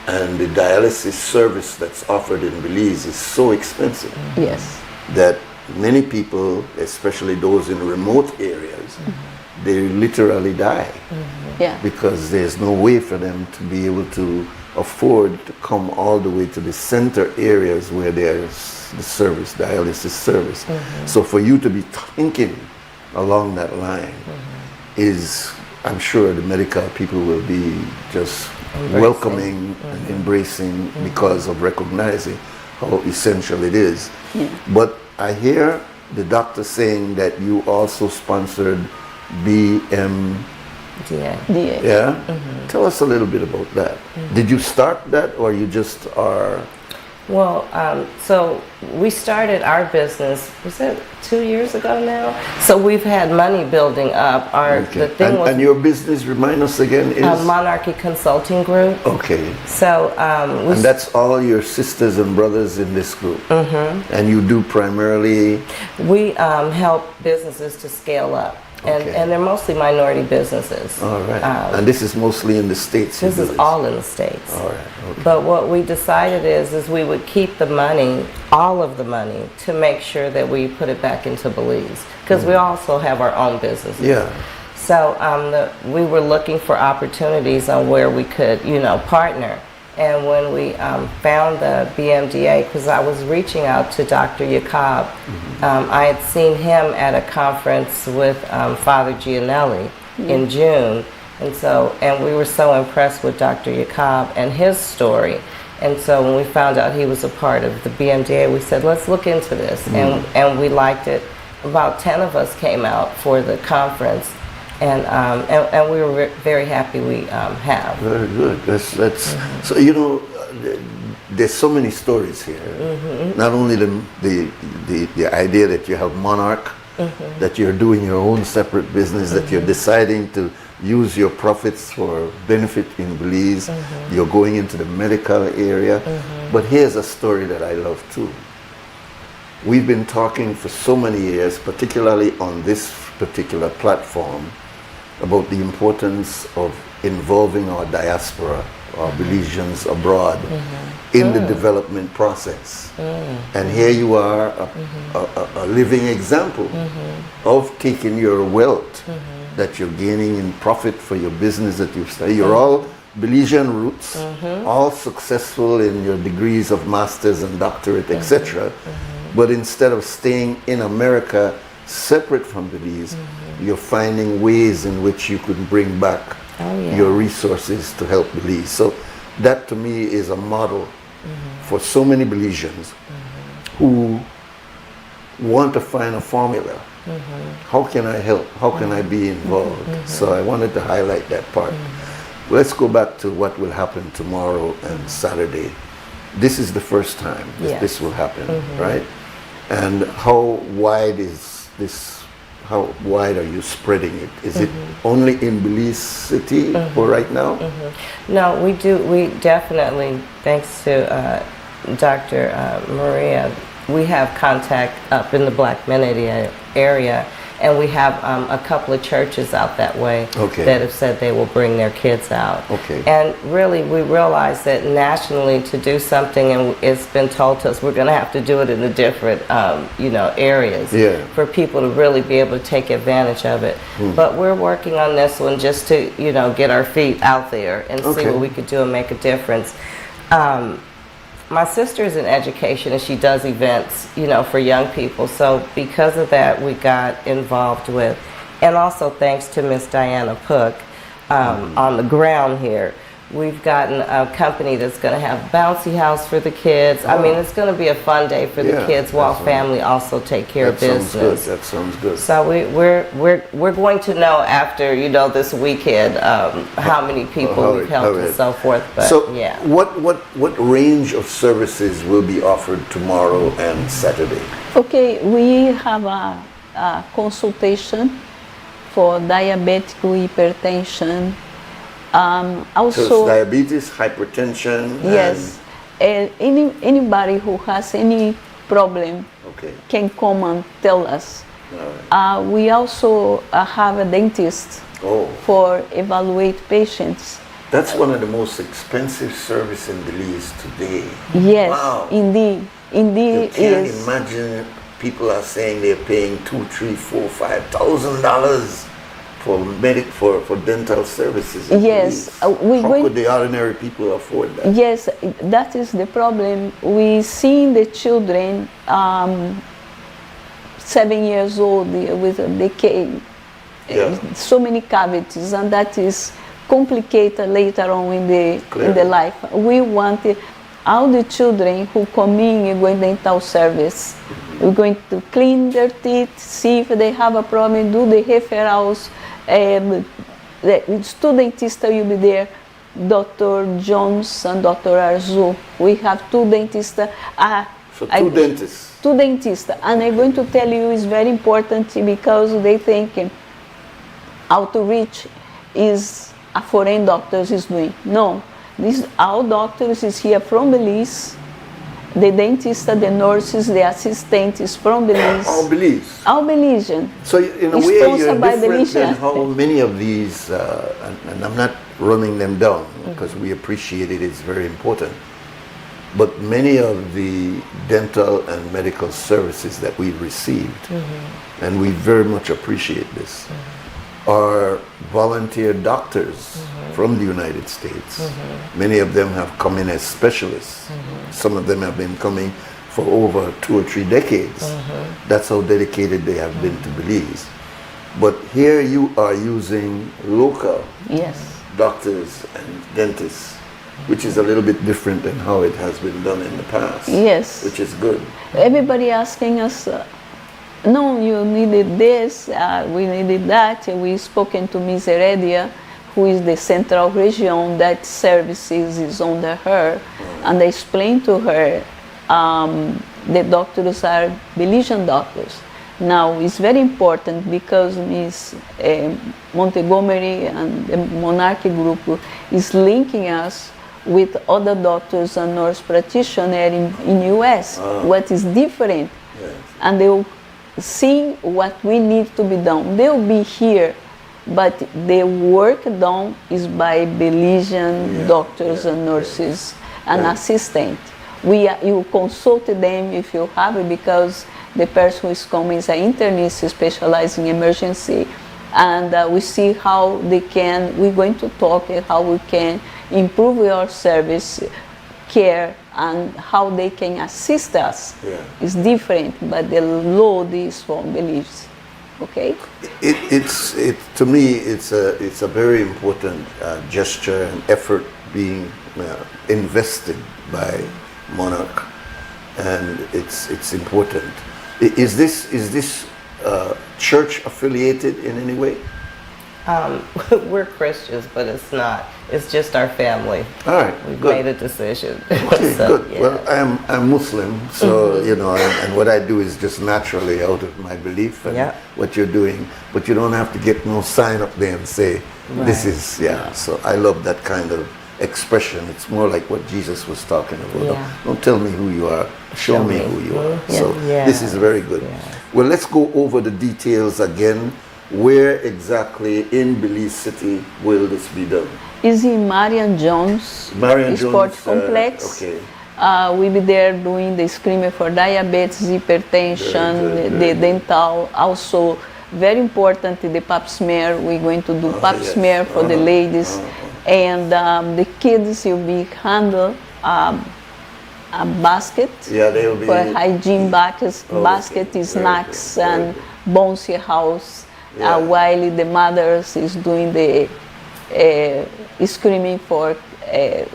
And the dialysis service that's offered in Belize is so expensive that many people, especially those in remote areas, they literally die because there's no way for them to be able to afford to come all the way to the center areas where there's the service, dialysis service. So for you to be thinking along that line is, I'm sure the medical people will be just welcoming and embracing because of recognizing how essential it is. But I hear the doctor saying that you also sponsored BMDA. Tell us a little bit about that. Did you start that, or you just are? Well, so we started our business, was it 2 years ago now? So we've had money building up. The thing and your business, remind us again, is? Monarchy Consulting Group. Okay. So, and that's all your sisters and brothers in this group? And you do primarily? We help businesses to scale up. And they're mostly minority businesses. All right. And this is mostly in the States? This is all in the States. All right. Okay. But what we decided is we would keep the money, all of the money, to make sure that we put it back into Belize. Because we also have our own businesses. So we were looking for opportunities on where we could, partner. And when we found the BMDA, because I was reaching out to Dr. Jacob, I had seen him at a conference with Father Gianelli in June, and we were so impressed with Dr. Jacob and his story. And so when we found out he was a part of the BMDA, we said, let's look into this, and we liked it. About 10 of us came out for the conference. And we were very happy we have. Very good. So, there's so many stories here. Mm-hmm. Not only the idea that you have Monarch, Mm-hmm. that you're doing your own separate business, that you're deciding to use your profits for benefit in Belize. Mm-hmm. You're going into the medical area. Mm-hmm. But here's a story that I love too. We've been talking for so many years, particularly on this particular platform, about the importance of involving our diaspora, our Belizeans abroad, in the development process. And here you are, a living example of taking your wealth that you're gaining in profit for your business that you've started. You're all Belizean roots, all successful in your degrees of master's and doctorate, etc. But instead of staying in America separate from Belize, you're finding ways in which you could bring back your resources to help Belize. So that to me is a model for so many Belizeans who want to find a formula. How can I help? How can I be involved? So I wanted to highlight that part. Let's go back to what will happen tomorrow and Saturday. This is the first time that this will happen, right? And how wide is this? How wide are you spreading it? Is it only in Belize City for right now? No, we do. We definitely, thanks to Dr. Maria, we have contact up in the Black Menady area, and we have a couple of churches out that way that have said they will bring their kids out. And really, we realize that nationally to do something, and it's been told to us, we're going to have to do it in the different, areas for people to really be able to take advantage of it. But we're working on this one just to, get our feet out there and see what we could do and make a difference. My sister's in education, and she does events, for young people. So because of that, we got involved with, and also thanks to Miss Diana Pook on the ground here, we've gotten a company that's going to have bouncy house for the kids. I mean, it's going to be a fun day for the kids while family also take care of business. That sounds good. So we're going to know after this weekend how many people we've helped and so forth. But so what range of services will be offered tomorrow and Saturday? Okay, we have a consultation for diabetic hypertension. Also, so it's diabetes, hypertension. Yes, anybody who has any problem can come and tell us. We also have a dentist for evaluate patients. That's one of the most expensive services in Belize today. Yes, wow. indeed. You can't imagine people are saying they're paying $2,000, $3,000, $4,000, $5,000 for dental services. Yes, how could the ordinary people afford that? Yes, that is the problem. We see the children 7 years old with a decay, so many cavities, and that is complicated later on in the life. We want all the children who come in going dental service. We're going to clean their teeth, see if they have a problem, do the referrals. The student dentist will be there, Dr. Jones and Dr. Arzu. We have two dentists. So two dentists. Two dentists. And I'm going to tell you it's very important because they think outreach is a foreign doctors is doing. No, our doctors is here from Belize. The dentist, the nurses, the assistants from Belize. All Belize. All Belizean. So in a way, you're different than how many of these, and I'm not running them down because we appreciate it, it's very important. But many of the dental and medical services that we've received, and we very much appreciate this, are volunteer doctors from the United States. Many of them have come in as specialists. Some of them have been coming for over 2 or 3 decades. That's how dedicated they have been to Belize. But here you are using local doctors and dentists, which is a little bit different than how it has been done in the past. Yes. Which is good. Everybody asking us, no, you needed this, we needed that. We spoken to Ms. Heredia, who is the central region that services is under her, and I explained to her the doctors are Belizean doctors. Now it's very important because Ms. Montgomery and the Monarchy Group is linking us with other doctors and nurse practitioners in US, what is different, and they will see what we need to be done. They will be here, but the work done is by Belizean doctors and nurses and assistants. You consult them if you have it, because the person who is coming is an internist specialized in emergency, and we see how they can, we're going to talk how we can improve your service care and how they can assist us. It's different, but the load is from beliefs. Okay? To me, it's a very important gesture and effort being invested by Monarch, and it's important. Is this church affiliated in any way? We're Christians, but it's not. It's just our family. All right, we've good. made a decision. Okay, So, good. yeah. Well, I'm Muslim, so you know, and what I do is just naturally out of my belief and what you're doing. But you don't have to get no sign up there and say this is So I love that kind of expression. It's more like what Jesus was talking about. Don't tell me who you are, show me who you are. So this is very good. Well, let's go over the details again. Where exactly in Belize City will this be done? Is in Marian Jones Sport Complex. Okay. We'll be there doing the screening for diabetes, hypertension, the dental, also very important, the pap smear. We're going to do pap smear for the ladies. And the kids will be handle a basket they'll be for hygiene basket, snacks and bouncy house, while the mothers is doing the screening for cancer.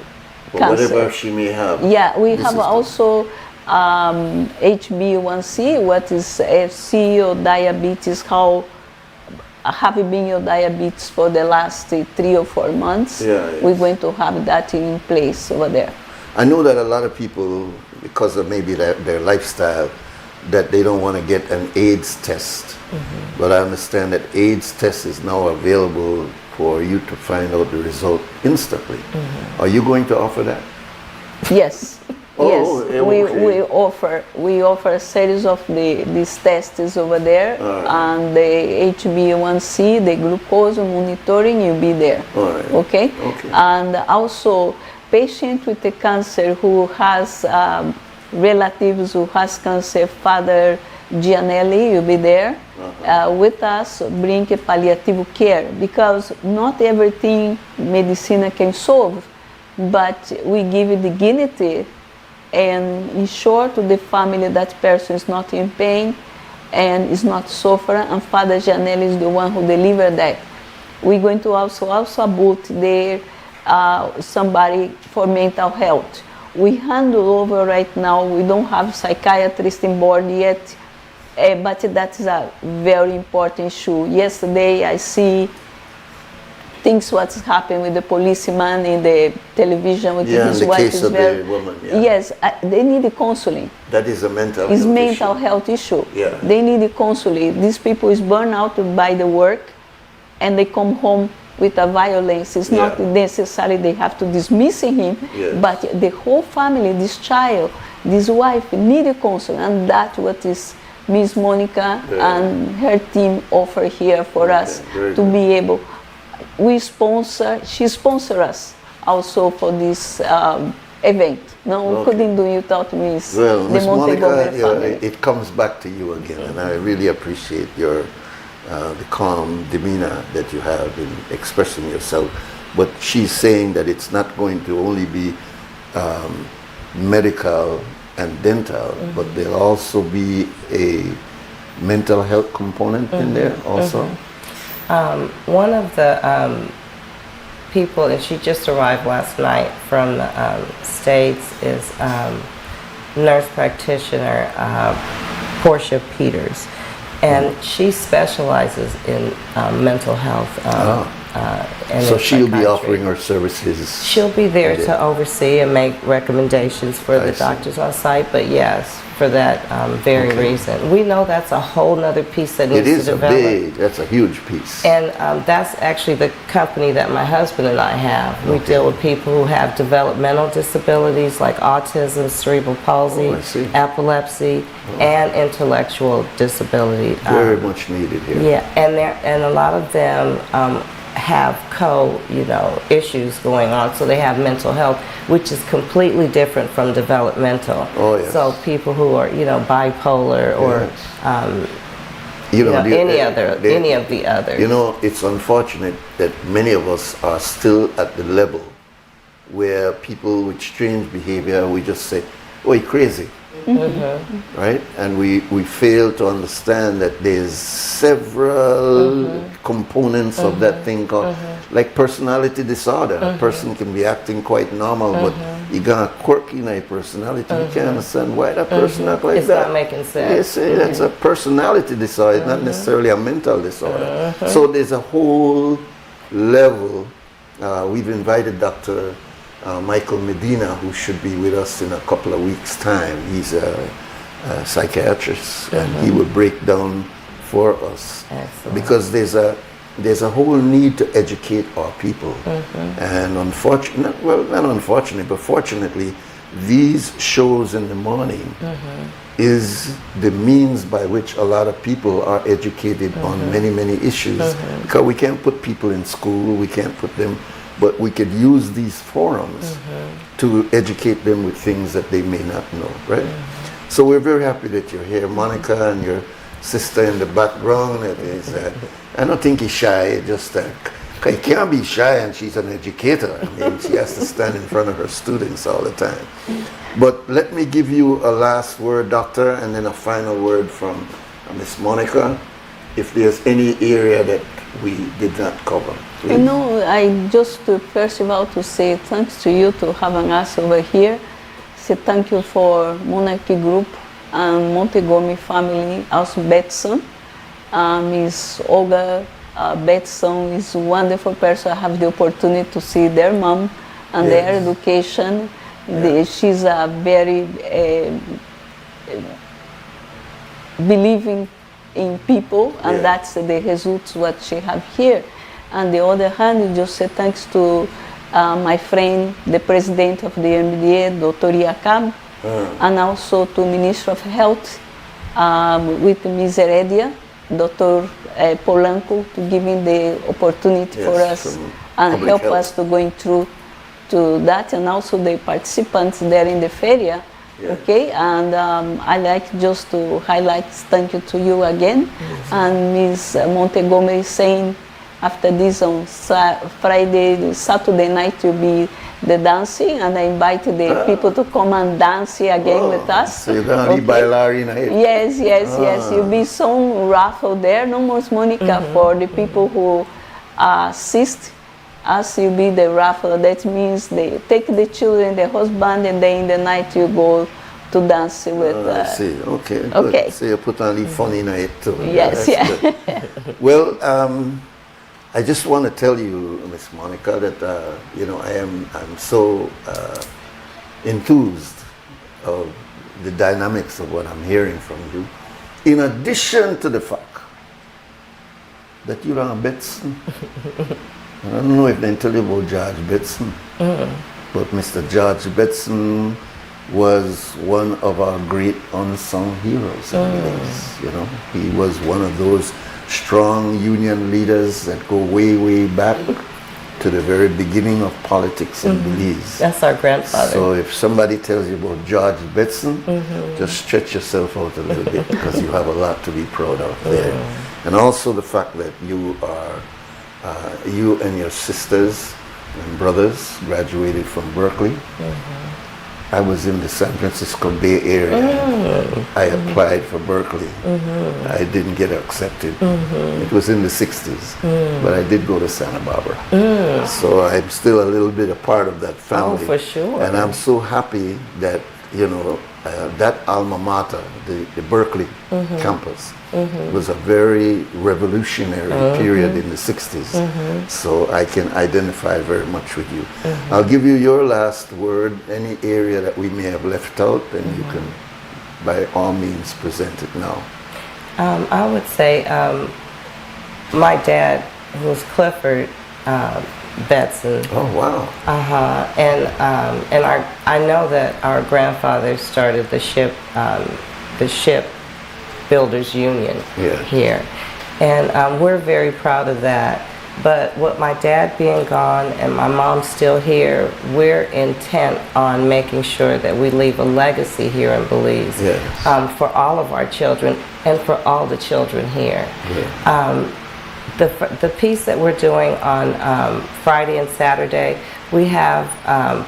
Whatever she may have. Yeah, we have also HbA1c, what is CEO diabetes, how have been your diabetes for the last 3 or 4 months. We're going to have that in place over there. I know that a lot of people, because of maybe their lifestyle, that they don't want to get an AIDS test. But I understand that AIDS test is now available for you to find out the result instantly. Are you going to offer that? Yes. Yes, okay. we offer a series of these tests over there, and the HbA1c, the glucose monitoring, will be there. Okay? And also, patient with the cancer who has relatives who has cancer, Father Gianelli will be there with us, bring palliative care, because not everything medicine can solve, but we give dignity and ensure to the family that person is not in pain and is not suffering, and Father Janelle is the one who delivered that. We're going to also about there somebody for mental health. We handle over right now, we don't have psychiatrist in board yet, but that is a very important issue. Yesterday I see things what's happened with the policeman in the television with his wife. Case of the woman, Yes, they need counseling. That is a mental it's health mental issue. Health issue. Yeah. They need counseling. These people is burned out by the work, and they come home with a violence. It's not necessary they have to dismiss him, but the whole family, this child, this wife need counseling, and that's what is Miss Monica and her team offer here for us to be able. She sponsors us also for this event. No, we couldn't do it without Miss. Well, Miss Monica, family. it comes back to you again, and I really appreciate your the calm demeanor that you have in expressing yourself. But she's saying that it's not going to only be medical and dental, but there'll also be a mental health component in there also. One of the people, and she just arrived last night from the States, is nurse practitioner Portia Peters. And she specializes in mental health and So in she'll be psychiatry. offering her services. She'll be there in to oversee and make recommendations for the see. doctors on site, but yes, for that very reason. We know that's a whole nother piece that It needs is to a develop. big, that's a huge piece. And that's actually the company that my husband and I have. We deal with people who have developmental disabilities like autism, cerebral palsy, epilepsy, and intellectual disability. Very much needed here. Yeah, and a lot of them have issues going on, so they have mental health, which is completely different from developmental. Oh, yes. So people who are bipolar or any of the others. You know, it's unfortunate that many of us are still at the level where people with strange behavior, we just say, oh, you're crazy. Right? And we fail to understand that there's several components of that thing called, like personality disorder. A person can be acting quite normal, but you got a quirk in a personality. You can't understand why that person act like it's that. It's not making sense. That's a personality disorder, not necessarily a mental disorder. So there's a whole level. We've invited Dr. Michael Medina, who should be with us in a couple of weeks' time. He's a psychiatrist, and he will break down for us. Excellent. Because there's a whole need to educate our people. And fortunately, these shows in the morning is the means by which a lot of people are educated on many, many issues. Because we can't put people in school, we can't put them, but we could use these forums to educate them with things that they may not know, right? So we're very happy that you're here. Monica and your sister in the background, I don't think he's shy, just he can't be shy, and she's an educator. I mean, she has to stand in front of her students all the time. But let me give you a last word, Doctor, and then a final word from Miss Monica, if there's any area that we did not cover. Please. I just first of all to say thanks to you to having us over here. Say thank you for Monarchy Group and Montgomery family, also Betson. Miss Olga Betson is a wonderful person. I have the opportunity to see their mom and their education. She's a very believing in people, and that's the results what she have here. On the other hand, just say thanks to my friend, the president of the MDA, Dr. Iacab, and also to Minister of Health with Ms. Heredia, Dr. Polanco, to give him the opportunity for us and help us to going through to that, and also the participants there in the feria. Okay, and I like just to highlight thank you to you again, and Ms. Montgomery saying after this on Saturday night will be the dancing, and I invite the people to come and dance again with us. So you're going to be bailarina here? Yes, yes. You'll be some raffle there, no more Monica for the people who assist us. You'll be the raffle. That means they take the children, the husband, and then in the night you go to dance with. I see. Okay. Good. Okay. So you put on the funny night too. Yes. Good. Well, I just want to tell you, Miss Monica, that I'm so enthused of the dynamics of what I'm hearing from you. In addition to the fact that you're on Betson, I don't know if they tell you about George Betson, but Mr. George Betson was one of our great unsung heroes. He was one of those strong union leaders that go way, way back to the very beginning of politics in Belize. That's our grandfather. So if somebody tells you about George Betson, just stretch yourself out a little bit, because you have a lot to be proud of there. And also the fact that you and your sisters and brothers graduated from Berkeley. I was in the San Francisco Bay Area. I applied for Berkeley. I didn't get accepted. It was in the 60s, but I did go to Santa Barbara. So I'm still a little bit a part of that family. Oh, for sure. And I'm so happy that, that alma mater, the Berkeley campus, was a very revolutionary period in the 60s. So I can identify very much with you. I'll give you your last word, any area that we may have left out, and you can by all means present it now. I would say my dad, who was Clifford Betson. Oh wow! And I know that our grandfather started the ship builders union here, and we're very proud of that. But with my dad being gone and my mom still here, we're intent on making sure that we leave a legacy here in Belize for all of our children and for all the children here. The piece that we're doing on Friday and Saturday, we have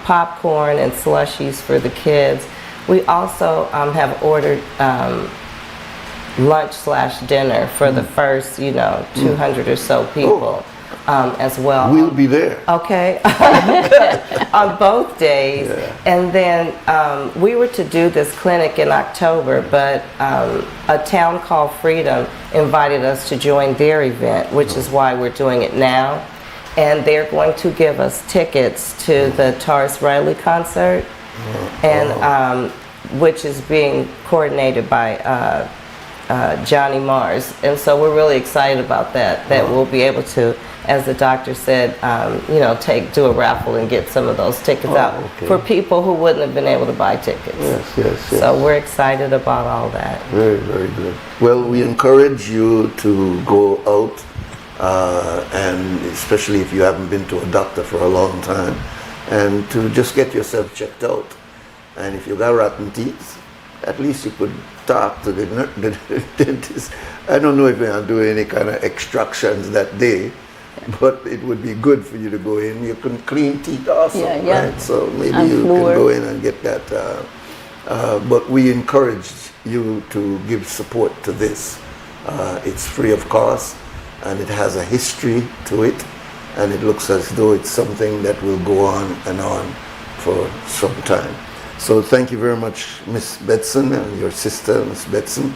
popcorn and slushies for the kids. We also have ordered lunch/dinner for the first, 200 or so people. As well. We'll be there. Okay. On both days. And then we were to do this clinic in October, but a town called Freedom invited us to join their event, which is why we're doing it now. And they're going to give us tickets to the Taurus Riley concert, and which is being coordinated by Johnny Mars. And so we're really excited about that we'll be able to, as the doctor said, do a raffle and get some of those tickets out for people who wouldn't have been able to buy tickets. Yes. So we're excited about all that. Very, very good. Well, we encourage you to go out, and especially if you haven't been to a doctor for a long time, and to just get yourself checked out. And if you got rotten teeth, at least you could talk to the dentist. I don't know if you're going to do any kind of extractions that day, but it would be good for you to go in. You can clean teeth also, right? So maybe you can go in and get that. But we encourage you to give support to this. It's free of cost, and it has a history to it, and it looks as though it's something that will go on and on for some time. So thank you very much, Miss Betson, and your sister, Miss Betson,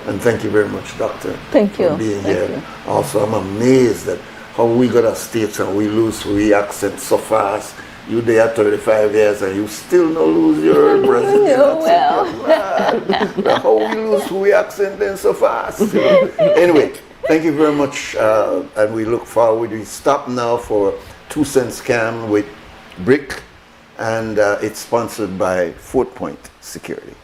and thank you very much, Doctor, for being here. Also, I'm amazed at how we got our states and we lose we accent so fast. You there 35 years and you still not lose your Brazilian accent. How we lose we accent then so fast. Anyway, thank you very much, and we look forward. We stop now for 2 cent scam with Brick, and it's sponsored by Fort Point Security.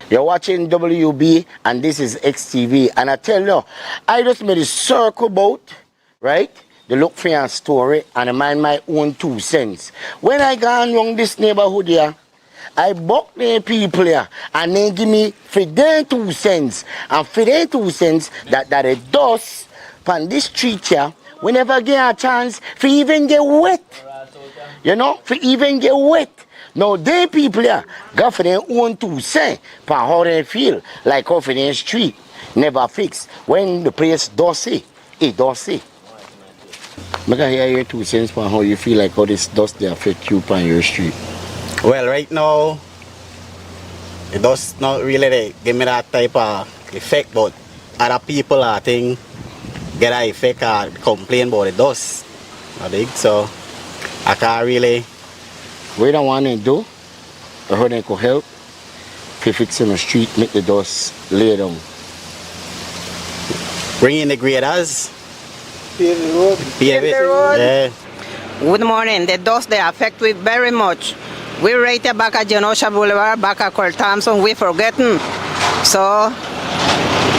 You're watching WUB, and this is XTV. And I tell you, I just made a circle boat, right? The look for your story, and I mind my own 2 cents. When I gone around this neighborhood here, I buck the people here, and they give me for their 2 cents. And for their 2 cents, that it does on this street here, we never get a chance for even get wet. You know, for even get wet. Now, they people here got for their own 2 cents for how they feel, like off in the street, never fixed. When the place does say, it does say. I can hear your 2 cents for how you feel like how this dust they affect you on your street. Well, right now, it does not really give me that type of effect, but other people, I think, get that effect or complain about the dust. I think so. I can't really. We don't want to do, or how they could help, if it's in the street, make the dust lay down. Bring in the graders. Pave the road. Pave it. Yeah. Good morning. The dust they affect we very much. We right here back at Genosha Boulevard, back at Col Thompson, we forgetting. So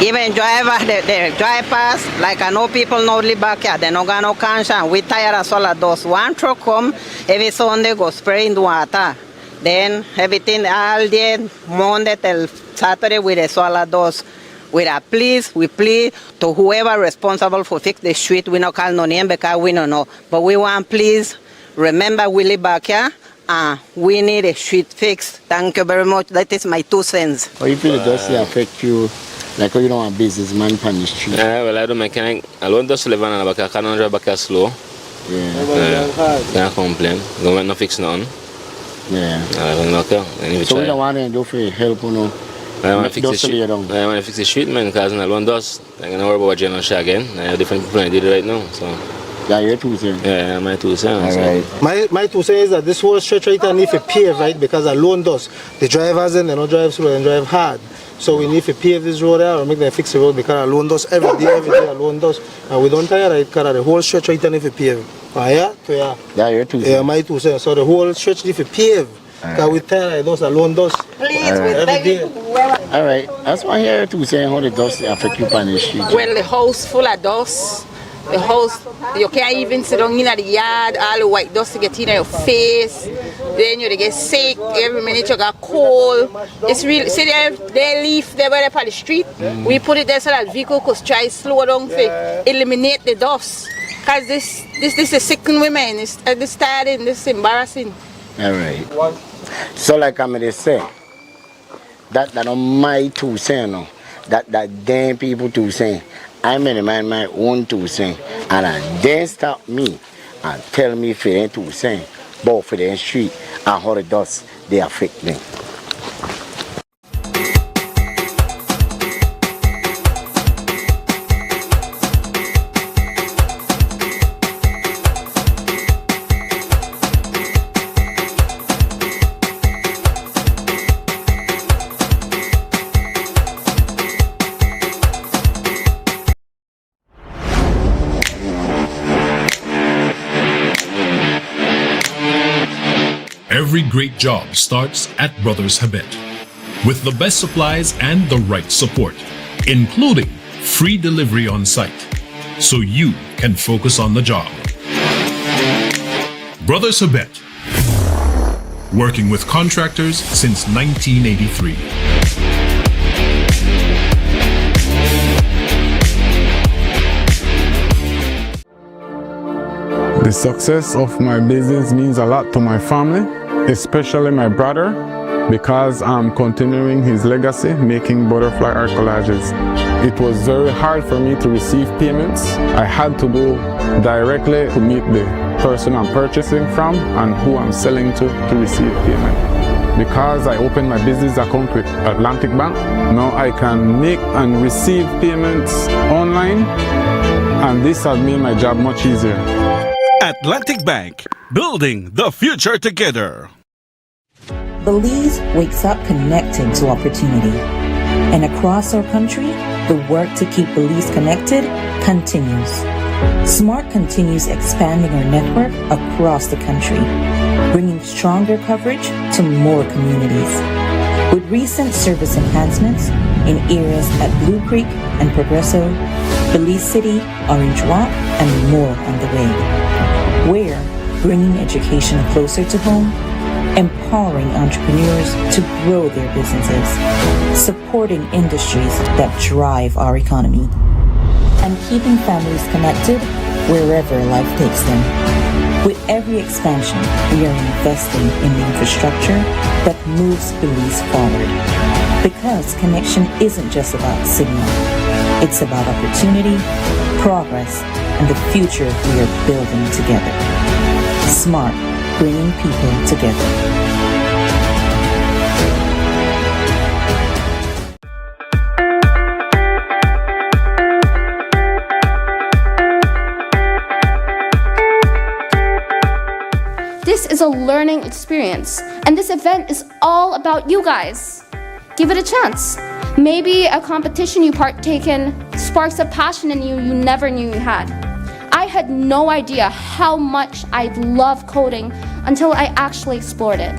even driver, they drive past, like I know people now live back here, they don't got no conscience. We tired of all of dust. One truck come, every Sunday go spray in the water. Then everything all day, Monday till Saturday with the solid dust. with a please, we plead to whoever responsible for fix the street. We not call no name because we don't know. But we want please remember we live back here. We need a street fixed. Thank you very much. That is my 2 cents. How you feel it does affect you? Like how you don't want a businessman on the street? Well, I don't mechanic. I don't just live on the back. I can't drive back slow. Can't complain. Government not fix nothing. Yeah. So we don't want to do for help, you know. I want to fix the street. I want to fix the street, man, because I don't dust. I don't worry about Jesuit again. I have different people I did it right now. So. Yeah, your 2 cents. Yeah, my 2 cents. Right. My 2 cents is that this whole stretch right here need to pave, right? Because alone does. The drivers in, they don't drive slow and drive hard. So we need to pave this road there or make them fix the road because alone does every day alone does. And we don't tire right because the whole stretch right here need to pave. Yeah, your 2 cents. Yeah, my 2 cents. So the whole stretch need to pave. Because we tire right those alone does. Please, every day. All right. That's why here 2 cents how the dust affect you on the street. Well, the house full of dust. The house, you can't even sit down in the yard, all the white dust to get in your face. Then you get sick, every minute you got cold. It's really, see they leave there where they on the street. We put it there so that vehicle could try slow down to eliminate the dust. Because this is sickening women, it's tiring, this is embarrassing. All right. So like I'm going to say, that not my 2 cents, no. That damn people 2 cents. I mind my own 2 cents, and then stop me and tell me for them 2 cents, but for the street and how the dust they affect me. Every great job starts at Brothers Habet with the best supplies and the right support, including free delivery on site, so you can focus on the job. Brothers Habet, working with contractors since 1983. The success of my business means a lot to my family, especially my brother, because I'm continuing his legacy, making butterfly art collages. It was very hard for me to receive payments. I had to go directly to meet the person I'm purchasing from and who I'm selling to receive payment. Because I opened my business account with Atlantic Bank, now I can make and receive payments online, and this has made my job much easier. Atlantic Bank, building the future together. Belize wakes up connected to opportunity. And across our country, the work to keep Belize connected continues. SMART continues expanding our network across the country, bringing stronger coverage to more communities. With recent service enhancements in areas at Blue Creek and Progresso, Belize City, Orange Walk, and more on the way. We're bringing education closer to home, empowering entrepreneurs to grow their businesses, supporting industries that drive our economy, and keeping families connected wherever life takes them. With every expansion, we are investing in the infrastructure that moves Belize forward. Because connection isn't just about signal, it's about opportunity, progress, and the future we are building together. SMART, bringing people together. This is a learning experience, and this event is all about you guys. Give it a chance. Maybe a competition you partake in sparks a passion in you never knew you had. I had no idea how much I love coding until I actually explored it.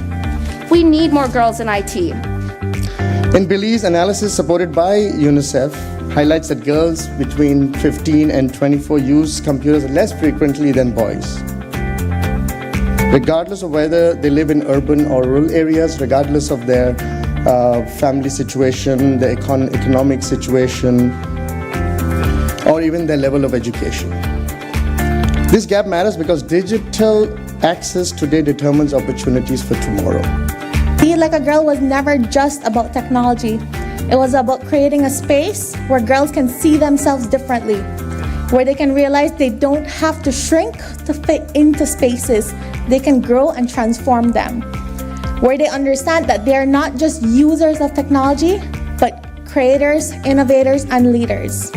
We need more girls in IT. In Belize, analysis supported by UNICEF highlights that girls between 15 and 24 use computers less frequently than boys. Regardless of whether they live in urban or rural areas, regardless of their family situation, their economic situation, or even their level of education. This gap matters because digital access today determines opportunities for tomorrow. Be Like a Girl was never just about technology. It was about creating a space where girls can see themselves differently, where they can realize they don't have to shrink to fit into spaces. They can grow and transform them, where they understand that they are not just users of technology, but creators, innovators, and leaders.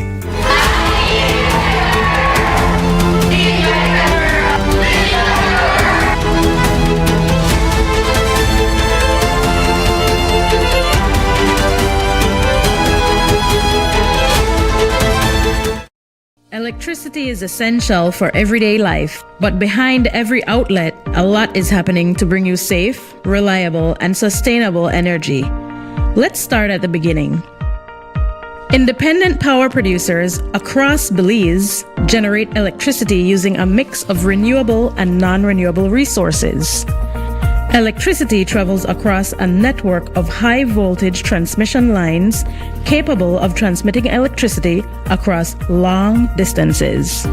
Electricity is essential for everyday life, but behind every outlet, a lot is happening to bring you safe, reliable, and sustainable energy. Let's start at the beginning. Independent power producers across Belize generate electricity using a mix of renewable and non-renewable resources. Electricity travels across a network of high-voltage transmission lines capable of transmitting electricity across long distances.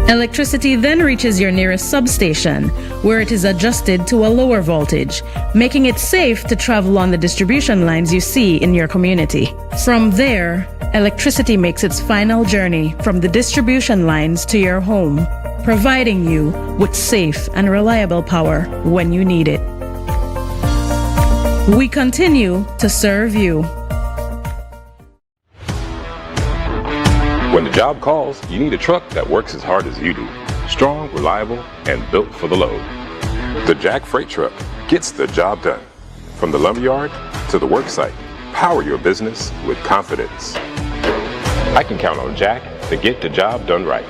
Electricity then reaches your nearest substation, where it is adjusted to a lower voltage, making it safe to travel on the distribution lines you see in your community. From there, electricity makes its final journey from the distribution lines to your home, providing you with safe and reliable power when you need it. We continue to serve you. When the job calls, you need a truck that works as hard as you do. Strong, reliable, and built for the load. The Jack Freight Truck gets the job done. From the lumberyard to the work site, power your business with confidence. I can count on Jack to get the job done right.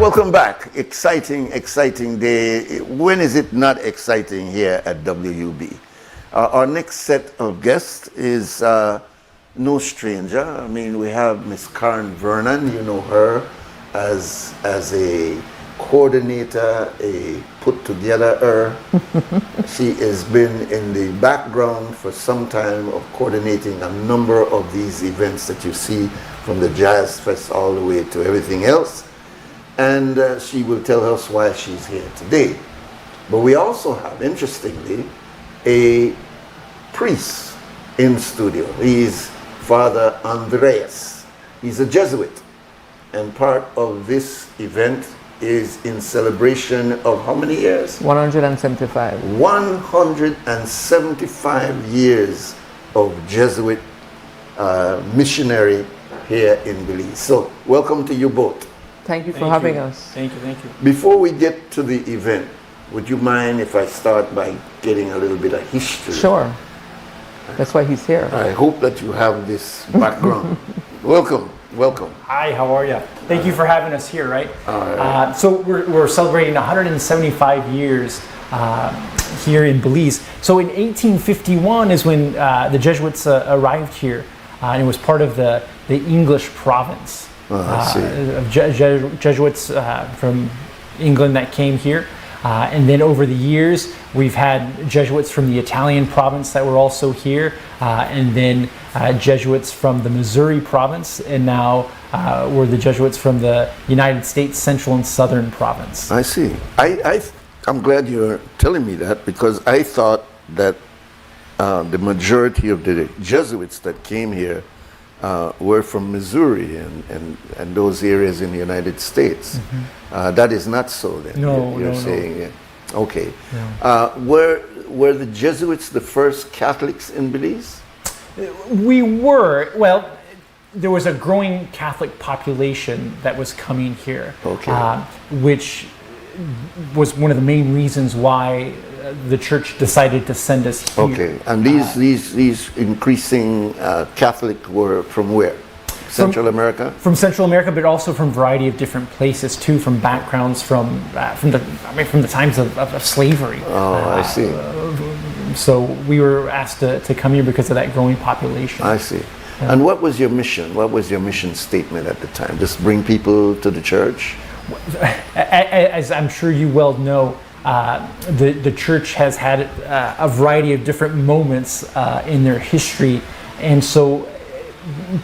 Welcome back. Exciting day. When is it not exciting here at WUB? Our next set of guests is no stranger. I mean, we have Miss Karen Vernon. You know her as a coordinator, a put-together-er. She has been in the background for some time of coordinating a number of these events that you see, from the Jazz Fest all the way to everything else. And she will tell us why she's here today. But we also have, interestingly, a priest in studio. He's Father Andreas. He's a Jesuit. And part of this event is in celebration of how many years? 175. 175 years of Jesuit missionary here in Belize. So, welcome to you both. Thank you for having us. Thank you. Before we get to the event, would you mind if I start by getting a little bit of history? Sure. That's why he's here. I hope that you have this background. Welcome. Hi, how are you? Thank you for having us here, right? All right. So we're celebrating 175 years here in Belize. So in 1851 is when the Jesuits arrived here, and it was part of the English province. Of Jesuits from England that came here. And then over the years, we've had Jesuits from the Italian province that were also here, and then Jesuits from the Missouri province, and now we're the Jesuits from the United States Central and Southern province. I see. I'm glad you're telling me that, because I thought that the majority of the Jesuits that came here were from Missouri and those areas in the United States. Mm-hmm. That is not so then. You're saying. Yeah. Okay. No. Were the Jesuits the first Catholics in Belize? We were. Well, there was a growing Catholic population that was coming here, which was one of the main reasons why the church decided to send us here. Okay, and these increasing Catholic were from where? Central America? From Central America, but also from a variety of different places too, from backgrounds from the times of slavery. Oh, I see. So we were asked to come here because of that growing population. I see. And what was your mission? What was your mission statement at the time? Just bring people to the church? As I'm sure you well know, the church has had a variety of different moments in their history, and so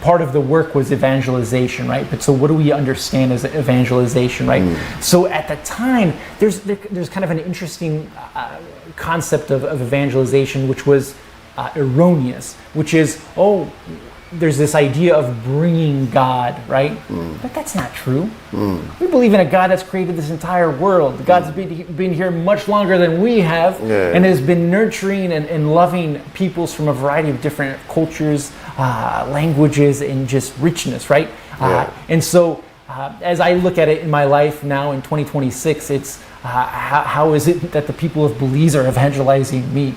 part of the work was evangelization, right? But so what do we understand as evangelization, right? So at the time, there's kind of an interesting concept of evangelization, which was erroneous, which is, there's this idea of bringing God, right? But that's not true. We believe in a God that's created this entire world. God's been here much longer than we have, and has been nurturing and loving peoples from a variety of different cultures, languages, and just richness, right? And so as I look at it in my life now in 2026, it's how is it that the people of Belize are evangelizing me?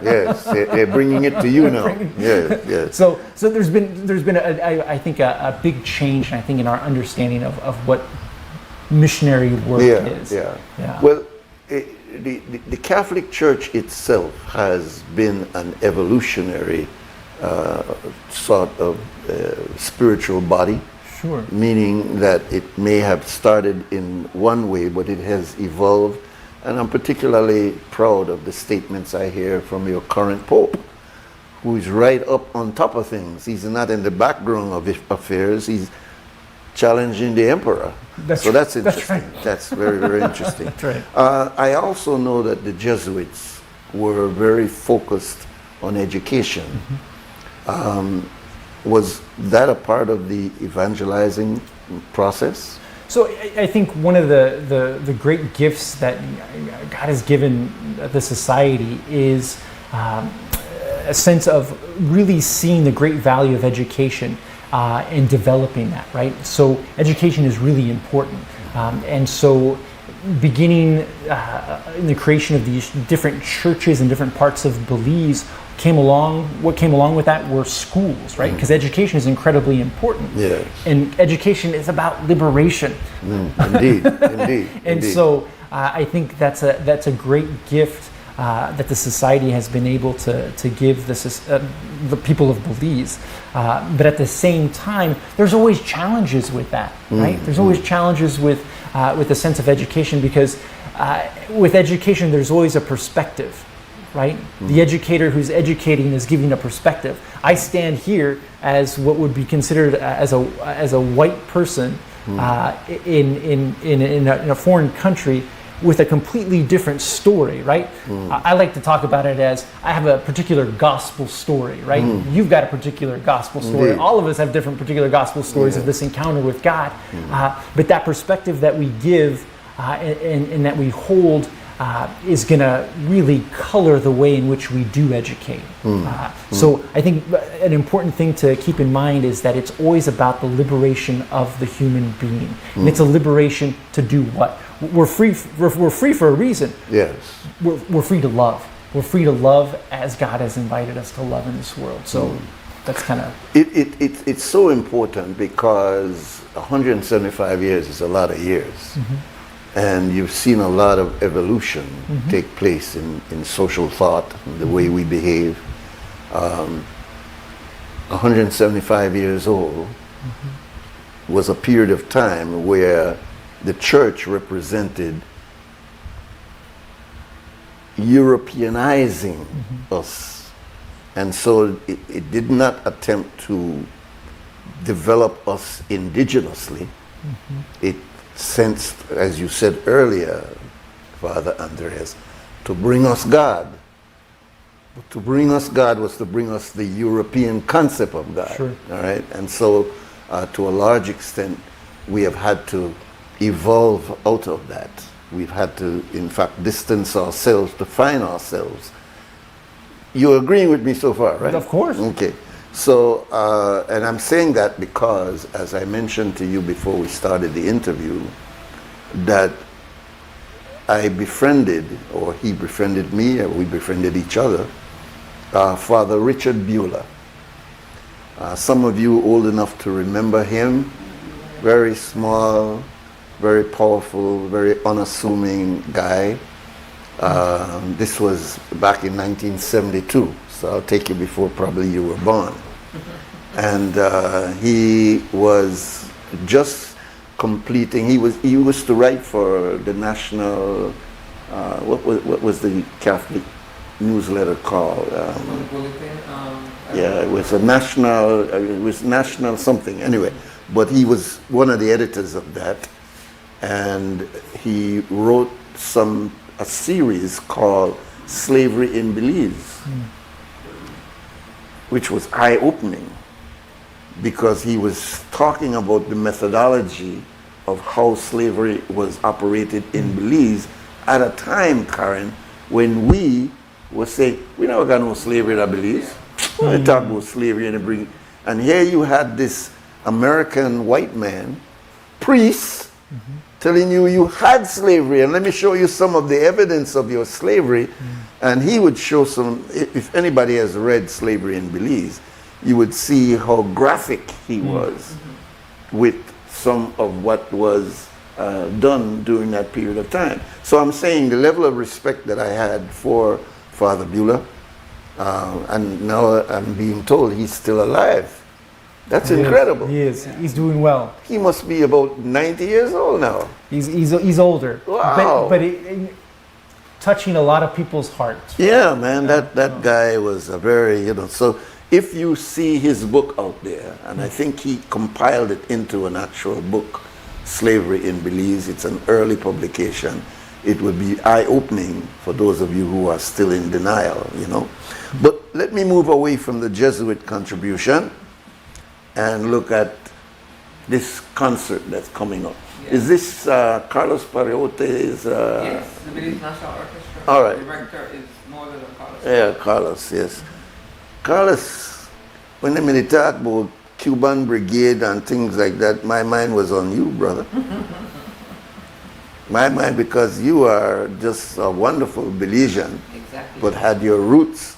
Yes, they're bringing it to you now. Yes. So there's been I think a big change, I think, in our understanding of what missionary work is. Well, the Catholic Church itself has been an evolutionary sort of spiritual body. Sure. Meaning that it may have started in one way, but it has evolved. And I'm particularly proud of the statements I hear from your current Pope, who is right up on top of things. He's not in the background of affairs. He's challenging the emperor. That's interesting. That's right. That's very, very interesting. That's right. I also know that the Jesuits were very focused on education. Was that a part of the evangelizing process? So I think one of the great gifts that God has given the society is a sense of really seeing the great value of education and developing that, right? So education is really important. And so beginning in the creation of these different churches and different parts of Belize, what came along with that were schools, right? Because education is incredibly important. Yes. And education is about liberation. Indeed, indeed. And so I think that's a great gift that the society has been able to give the people of Belize. But at the same time, there's always challenges with that, right? There's always challenges with the sense of education, because with education, there's always a perspective, right? The educator who's educating is giving a perspective. I stand here as what would be considered as a white person in a foreign country with a completely different story, right? I like to talk about it as I have a particular gospel story, right? You've got a particular gospel story. Indeed. All of us have different particular gospel stories of this encounter with God. But that perspective that we give and that we hold is going to really color the way in which we do educate. So I think an important thing to keep in mind is that it's always about the liberation of the human being. And it's a liberation to do what? We're free for a reason. Yes. We're free to love. We're free to love as God has invited us to love in this world. So that's kind of... It's so important, because 175 years is a lot of years. And you've seen a lot of evolution take place in social thought, the way we behave. 175 years old was a period of time where the church represented Europeanizing us. And so it did not attempt to develop us indigenously. It sensed, as you said earlier, Father Andres, to bring us God. But to bring us God was to bring us the European concept of God. Sure. All right? And so, to a large extent, we have had to evolve out of that. We've had to, in fact, distance ourselves to find ourselves. You're agreeing with me so far, right? Of course. Okay. So, and I'm saying that because, as I mentioned to you before we started the interview, that I befriended, or he befriended me, or we befriended each other, Father Richard Beulah. Some of you old enough to remember him. Very small, very powerful, very unassuming guy. This was back in 1972. So I'll take you before probably you were born. And he was just completing, he was to write for the national, what was the Catholic newsletter called? Yeah, it was national something, anyway. But he was one of the editors of that. And he wrote a series called Slavery in Belize, which was eye-opening, because he was talking about the methodology of how slavery was operated in Belize at a time, Karen, when we were saying, we never got no slavery in Belize. We talk about slavery and here you had this American white man, priest, telling you had slavery, and let me show you some of the evidence of your slavery. And he would show some, if anybody has read Slavery in Belize, you would see how graphic he was with some of what was done during that period of time. So I'm saying the level of respect that I had for Father Beulah, and now I'm being told he's still alive. That's incredible. He is. He's doing well. He must be about 90 years old now. He's older. Wow. But touching a lot of people's hearts. Yeah, man, that guy was a very, so if you see his book out there, and I think he compiled it into an actual book, Slavery in Belize, it's an early publication, it would be eye-opening for those of you who are still in denial, But let me move away from the Jesuit contribution and look at this concert that's coming up. Yes. Is this Carlos Pariote's? Yes, the Belize National Orchestra. All right. The director is Northern Carlos. Yeah, Carlos, yes. Carlos, when they talk about Cuban Brigade and things like that, my mind was on you, brother. My, because you are just a wonderful Belizean, Exactly. but had your roots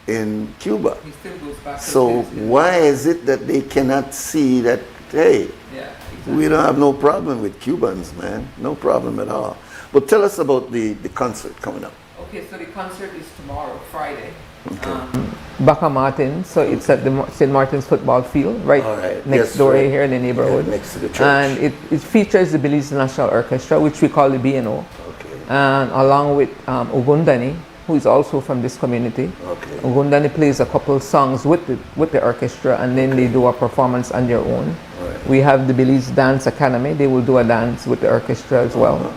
in Cuba. He still goes back to So his- why is it that they cannot see that, hey, Yeah, we don't have no problem with Cubans, man. No problem at all. But tell us about the concert coming up. Okay, so the concert is tomorrow, Friday. Baca Martin, so it's at the St. Martin's football field, right, next Yes, door right. here in the neighborhood. Yeah, next to the church. And it features the Belize National Orchestra, which we call the BNO, and along with Ogundani, who is also from this community. Ogundani plays a couple songs with the orchestra, and then they do a performance on their own. We have the Belize Dance Academy, they will do a dance with the orchestra as well.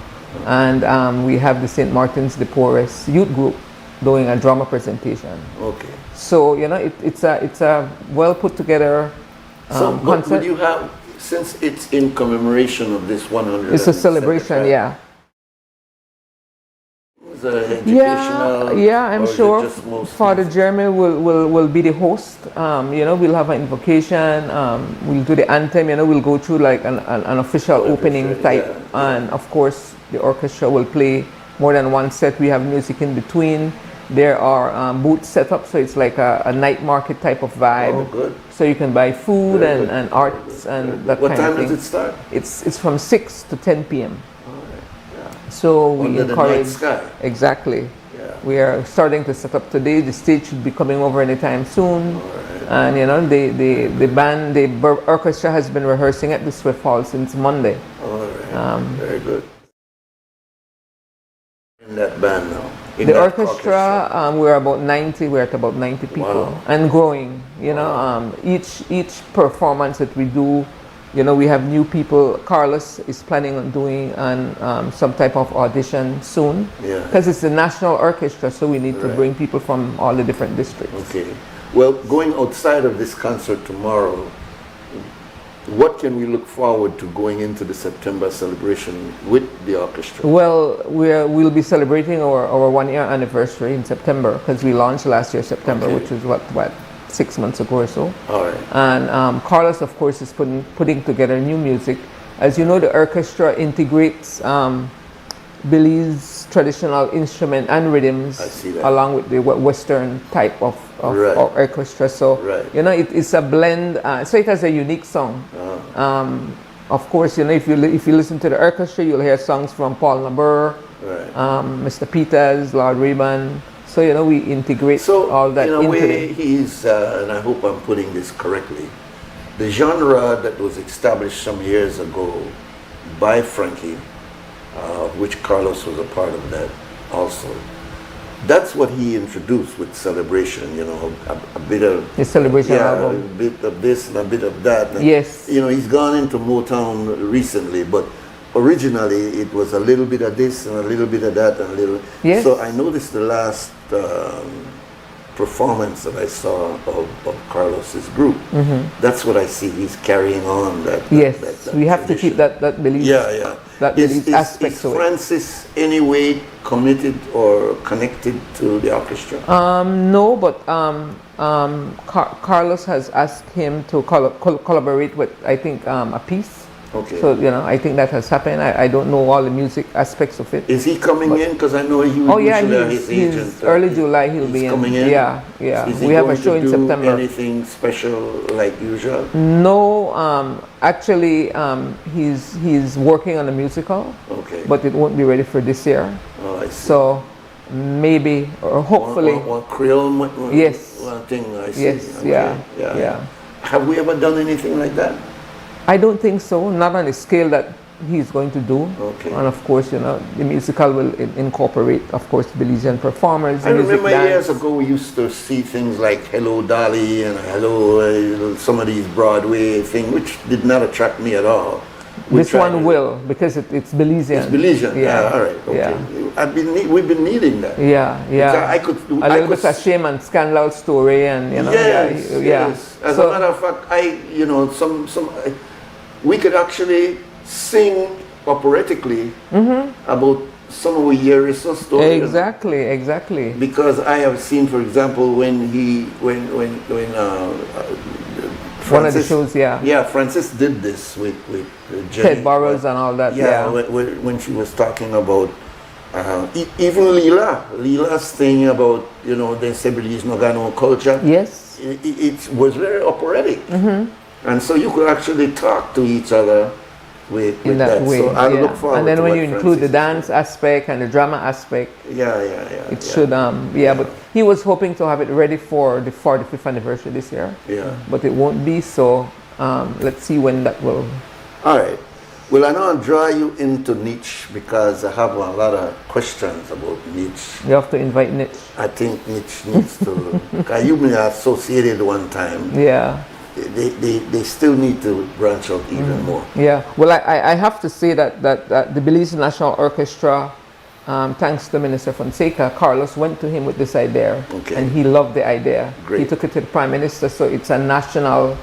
And we have the St. Martin's de Porres youth group doing a drama presentation. Okay. So you know it's a well put together So, but concert. would you have, since it's in commemoration of this 100? It's a celebration, yeah. Is it educational? Yeah, I'm or is it sure just most Father Jeremy will be the host. You know, we'll have an invocation. We'll do the anthem. You know, we'll go through like an official opening type, and of course the orchestra will play more than one set. We have music in between. There are booths set up, so it's like a night market type of vibe. Oh, good. So you can buy food Very good. and arts and that What kind of time thing. does it start? It's from 6 to 10 p.m. So we Under the encourage night sky. Exactly. We are starting to set up today. The stage should be coming over anytime soon. And you know the band, the orchestra has been rehearsing at the Swift Hall since Monday. Very good. In that band now. In The that orchestra, we're about 90. We're at about 90 people and growing. You know, each performance that we do, you know, we have new people. Carlos is planning on doing some type of audition soon. Yeah. Because it's the national orchestra, so we need to bring people from all the different districts. Okay. Well, going outside of this concert tomorrow, what can we look forward to going into the September celebration with the orchestra? Well, we'll be celebrating our 1-year anniversary in September because we launched last year September, which was what 6 months ago or so. All right. And Carlos, of course, is putting together new music. As you know, the orchestra integrates Belize traditional instrument and rhythms along with the Western type of orchestra. So you know, it's a blend. So it has a unique song. Of course, you know, if you listen to the orchestra, you'll hear songs from Paul Naber, Mr. Peters, Lord Rayban. So you know, we integrate all that in a into way, it. he's, and I hope I'm putting this correctly, the genre that was established some years ago by Frankie, which Carlos was a part of that also. That's what he introduced with Celebration, you know, a bit of... The Celebration album. A bit of this and a bit of that. And, yes. You know, he's gone into Motown recently, but originally it was a little bit of this and a little bit of that and a little... Yes. So I noticed the last performance that I saw of Carlos's group. That's what I see. He's carrying on that. Yes, that we have to keep that belief. Yeah. That belief aspect is to it. Francis any way committed or connected to the orchestra? No, but Carlos has asked him to collaborate with, I think, a piece. Okay. So, you know, I think that has happened. I don't know all the music aspects of it. Is he coming in? Because I know he was his agent. Early July he'll be coming in. Yeah. Is he We have a going show to in do September. Anything special like usual? No, actually, he's working on a musical. Okay. But it won't be ready for this year. Oh, I see. So maybe or hopefully. One Creole. Yes. One thing I see. Yes. Okay. Yeah. Have we ever done anything like that? I don't think so. Not on the scale that he's going to do. Okay. And of course, you know, the musical will incorporate, of course, Belizean performers. I remember years ago we used to see things like Hello Dolly and Hello, some of these Broadway things, which did not attract me at all. This one will, because it's Belizean. It's Belizean. Yeah. All right. Okay. Yeah. We've been needing that. Yeah. I could do a little bit of shame and scandal story, and you know. Yes. As a matter of fact, we could actually sing operatically about some of Yerisa stories. Exactly. Because I have seen, for example, when one of the shows, yeah. Yeah, Francis did this with Ted Burrows and all that. Yeah, when she was talking about even Leela's thing about, you know, they say Belize no got no culture. Yes. It was very operatic. Mm-hmm. And so you could actually talk to each other with in that way. So I look forward and then to when what you include the dance aspect and the drama aspect, it should but he was hoping to have it ready for the 45th anniversary this year. Yeah. But it won't be, so let's see when that will. All right. Well, I know I'll draw you into niche because I have a lot of questions about niche. You have to invite niche. I think niche needs to, because you've been associated one time. Yeah. They still need to branch out even more. Yeah, well, I have to say that the Belize National Orchestra, thanks to Minister Fonseca, Carlos went to him with this idea, and he loved the idea. Great. He took it to the Prime Minister, so it's a national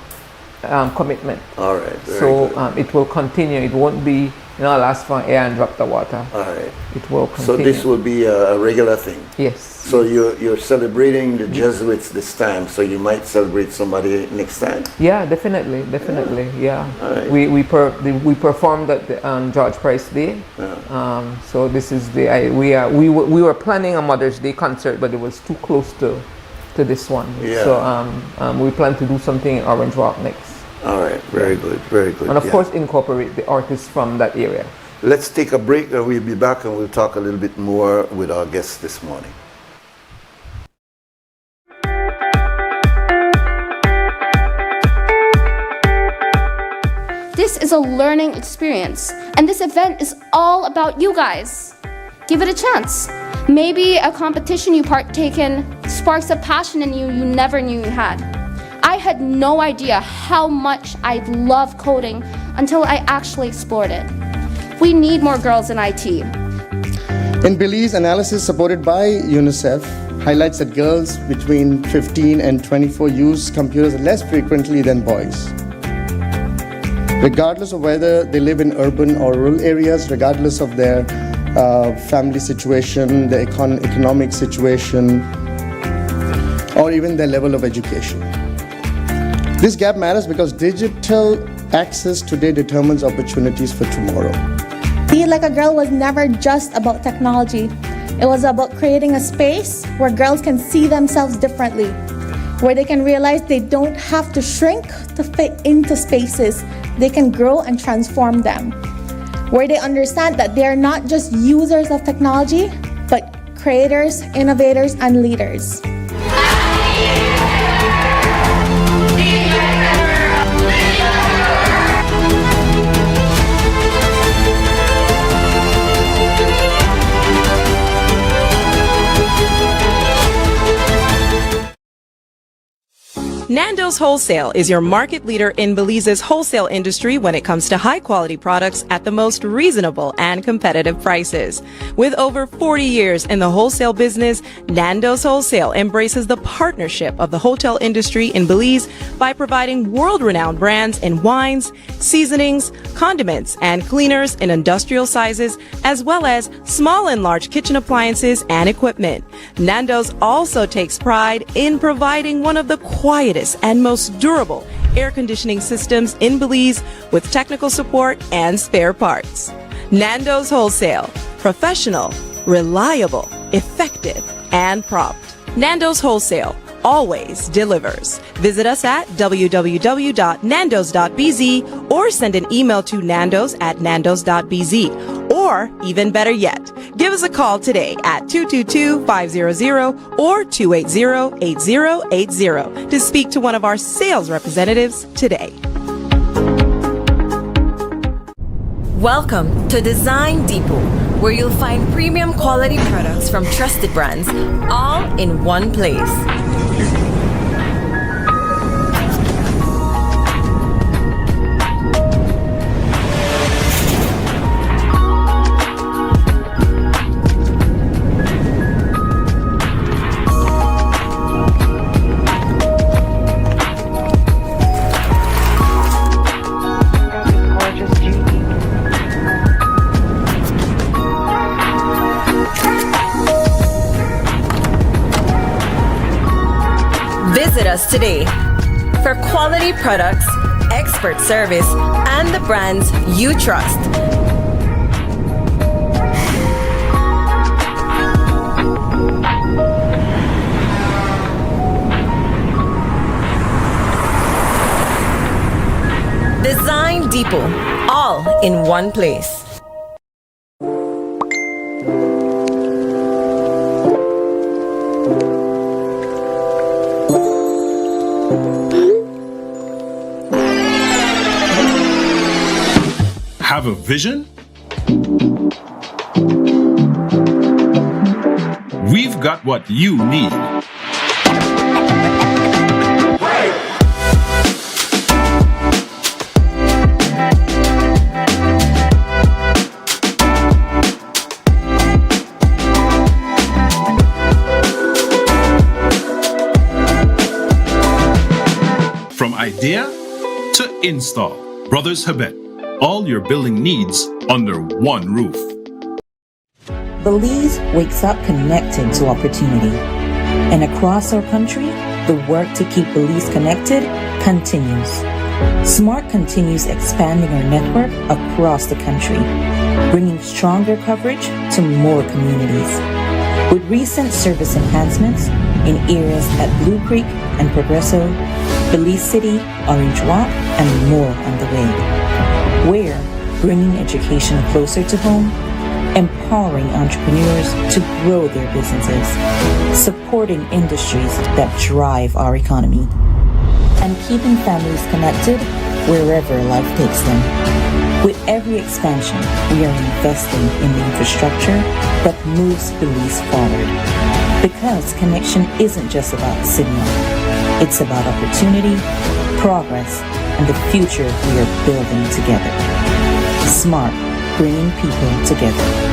commitment. All right, so it will continue. It won't be, last for air and drop the water. All right. It will continue. So this will be a regular thing? Yes. So you're celebrating the Jesuits this time, so you might celebrate somebody next time? Yeah, definitely, yeah. All right. We performed at the George Price Day. Yeah. So this is we were planning a Mother's Day concert, but it was too close to this one. Yeah. So we plan to do something in Orange Walk next. All right, very good, very good. And of course incorporate the artists from that area. Let's take a break and we'll be back and we'll talk a little bit more with our guests this morning. This is a learning experience, and this event is all about you guys. Give it a chance. Maybe a competition you partake in sparks a passion in you never knew you had. I had no idea how much I love coding until I actually explored it. We need more girls in IT. In Belize, analysis supported by UNICEF highlights that girls between 15 and 24 use computers less frequently than boys. Regardless of whether they live in urban or rural areas, regardless of their family situation, their economic situation, or even their level of education. This gap matters because digital access today determines opportunities for tomorrow. Be Like a Girl was never just about technology. It was about creating a space where girls can see themselves differently, where they can realize they don't have to shrink to fit into spaces. They can grow and transform them, where they understand that they are not just users of technology, but creators, innovators, and leaders. Nando's Wholesale is your market leader in Belize's wholesale industry when it comes to high-quality products at the most reasonable and competitive prices. With over 40 years in the wholesale business, Nando's Wholesale embraces the partnership of the hotel industry in Belize by providing world-renowned brands in wines, seasonings, condiments, and cleaners in industrial sizes, as well as small and large kitchen appliances and equipment. Nando's also takes pride in providing one of the quietest and most durable air conditioning systems in Belize with technical support and spare parts. Nando's Wholesale. Professional, reliable, effective, and prompt. Nando's Wholesale always delivers. Visit us at www.nandos.bz or send an email to nandos@nandos.bz. Or, even better yet, give us a call today at 222-500 or 280-8080 to speak to one of our sales representatives today. Welcome to Design Depot, where you'll find premium quality products from trusted brands, all in one place. Visit us today. for quality products, expert service, and the brands you trust. Design Depot, all in one place. Have a vision? We've got what you need. From idea to install, Brothers Habet. All your building needs under one roof. Belize wakes up connected to opportunity. And across our country, the work to keep Belize connected continues. SMART continues expanding our network across the country, bringing stronger coverage to more communities. With recent service enhancements in areas at Blue Creek and Progresso, Belize City, Orange Walk, and more on the way. We're bringing education closer to home, empowering entrepreneurs to grow their businesses, supporting industries that drive our economy, and keeping families connected wherever life takes them. With every expansion, we are investing in the infrastructure that moves Belize forward. Because connection isn't just about signal, it's about opportunity, progress, and the future we are building together. SMART, bringing people together.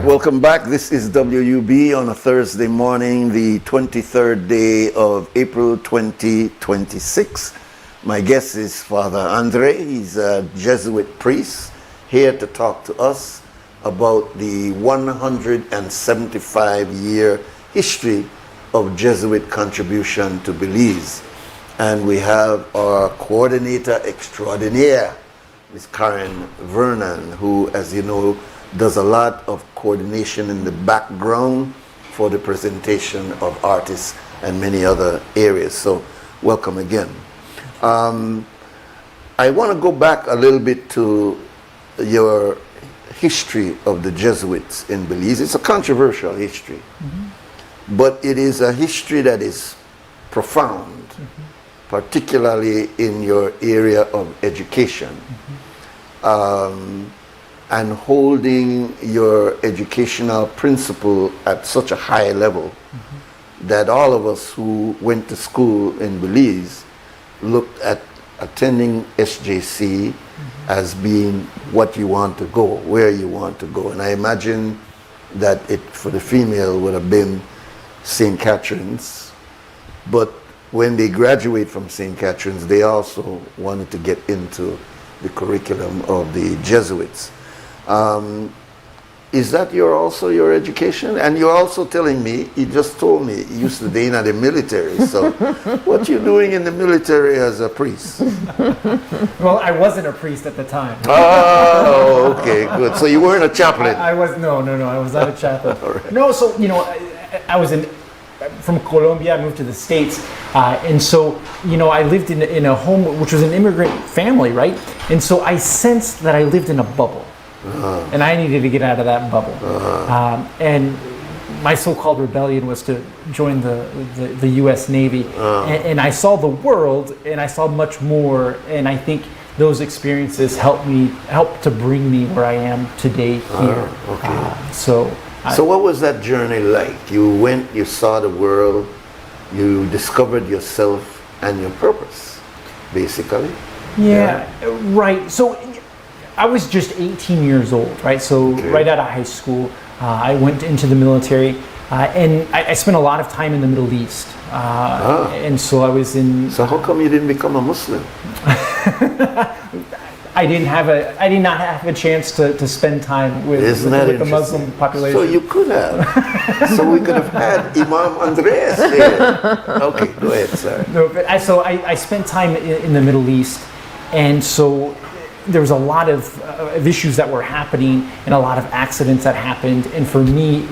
welcome back. This is WUB on a Thursday morning, the 23rd day of April 2026. My guest is Father Andre. He's a Jesuit priest here to talk to us about the 175-year history of Jesuit contribution to Belize. And we have our coordinator extraordinaire, Ms. Karen Vernon, who, as you know, does a lot of coordination in the background for the presentation of artists and many other areas. So welcome again. I want to go back a little bit to your history of the Jesuits in Belize. It's a controversial history, but it is a history that is profound, particularly in your area of education. And holding your educational principle at such a high level that all of us who went to school in Belize looked at attending SJC as being what you want to go, where you want to go. And I imagine that it, for the female, would have been St. Catherine's. But when they graduate from St. Catherine's, they also wanted to get into the curriculum of the Jesuits. Is that also your education? And you're also telling me, you just told me, you used to be in the military. So what you doing in the military as a priest? Well, I wasn't a priest at the time. Oh, okay, good. So you weren't a chaplain? I was, no, I was not a chaplain. Right. No, so, you know, I was from Colombia, I moved to the States, and so, you know, I lived in a home which was an immigrant family, right? And so I sensed that I lived in a bubble. And I needed to get out of that bubble. And my so-called rebellion was to join the U.S. Navy. And I saw the world, and I saw much more. And I think those experiences helped to bring me where I am today here. So what was that journey like? You went, you saw the world, you discovered yourself and your purpose, basically. Yeah. Right. So I was just 18 years old, right? So right out of high school, I went into the military, and I spent a lot of time in the Middle East. And so I was in... So how come you didn't become a Muslim? I did not have a chance to spend time with the Muslim population. So you could have. So we could have had Imam Andreas here. Okay, go ahead, sir. No, but I spent time in the Middle East, and so there was a lot of issues that were happening and a lot of accidents that happened. And for me,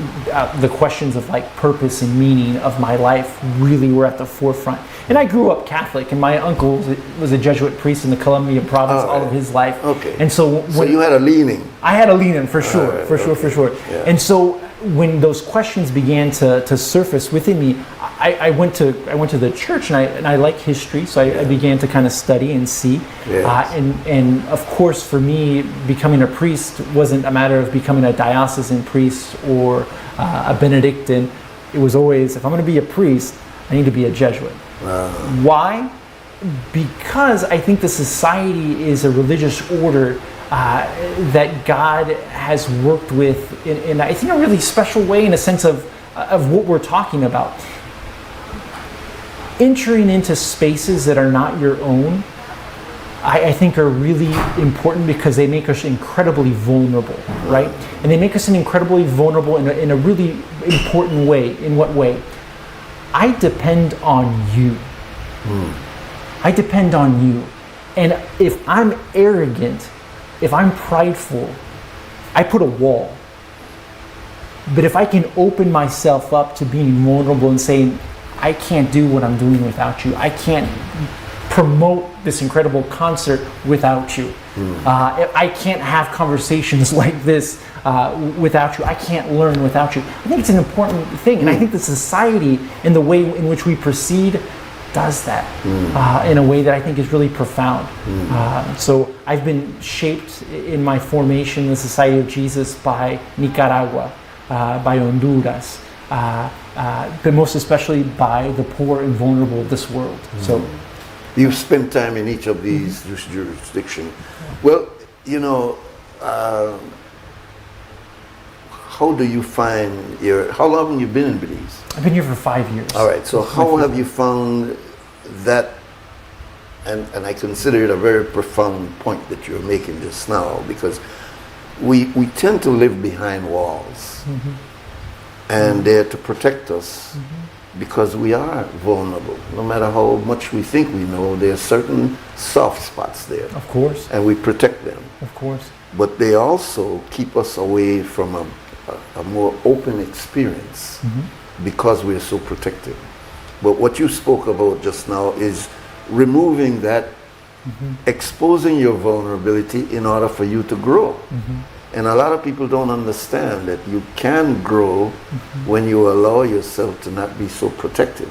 the questions of like purpose and meaning of my life really were at the forefront. And I grew up Catholic, and my uncle was a Jesuit priest in the Colombian province all of his life. Okay. And so you had a leaning. I had a leaning for sure, for sure. Yeah. And so when those questions began to surface within me, I went to the church, and I like history, so I began to kind of study and see. Yes. And of course, for me, becoming a priest wasn't a matter of becoming a diocesan priest or a Benedictine. It was always, if I'm going to be a priest, I need to be a Jesuit. Why? Because I think the society is a religious order that God has worked with in I think a really special way, in a sense of what we're talking about. Entering into spaces that are not your own, I think are really important because they make us incredibly vulnerable, right? And they make us incredibly vulnerable in a really important way. In what way? I depend on you. I depend on you. And if I'm arrogant, if I'm prideful, I put a wall. But if I can open myself up to being vulnerable and saying, I can't do what I'm doing without you. I can't promote this incredible concert without you. I can't have conversations like this without you. I can't learn without you. I think it's an important thing. And I think the society and the way in which we proceed does that in a way that I think is really profound. So I've been shaped in my formation in the Society of Jesus by Nicaragua, by Honduras, but most especially by the poor and vulnerable of this world. So you've spent time in each of these jurisdictions. Well, you know, how do you find how long have you been in Belize? I've been here for 5 years. All right, so how have you found that, and I consider it a very profound point that you're making just now, because we tend to live behind walls, and they're to protect us, because we are vulnerable. No matter how much we think we know, there are certain soft spots there. Of course. And we protect them. Of course. But they also keep us away from a more open experience, because we're so protected. But what you spoke about just now is removing that, exposing your vulnerability in order for you to grow. And a lot of people don't understand that you can grow when you allow yourself to not be so protected,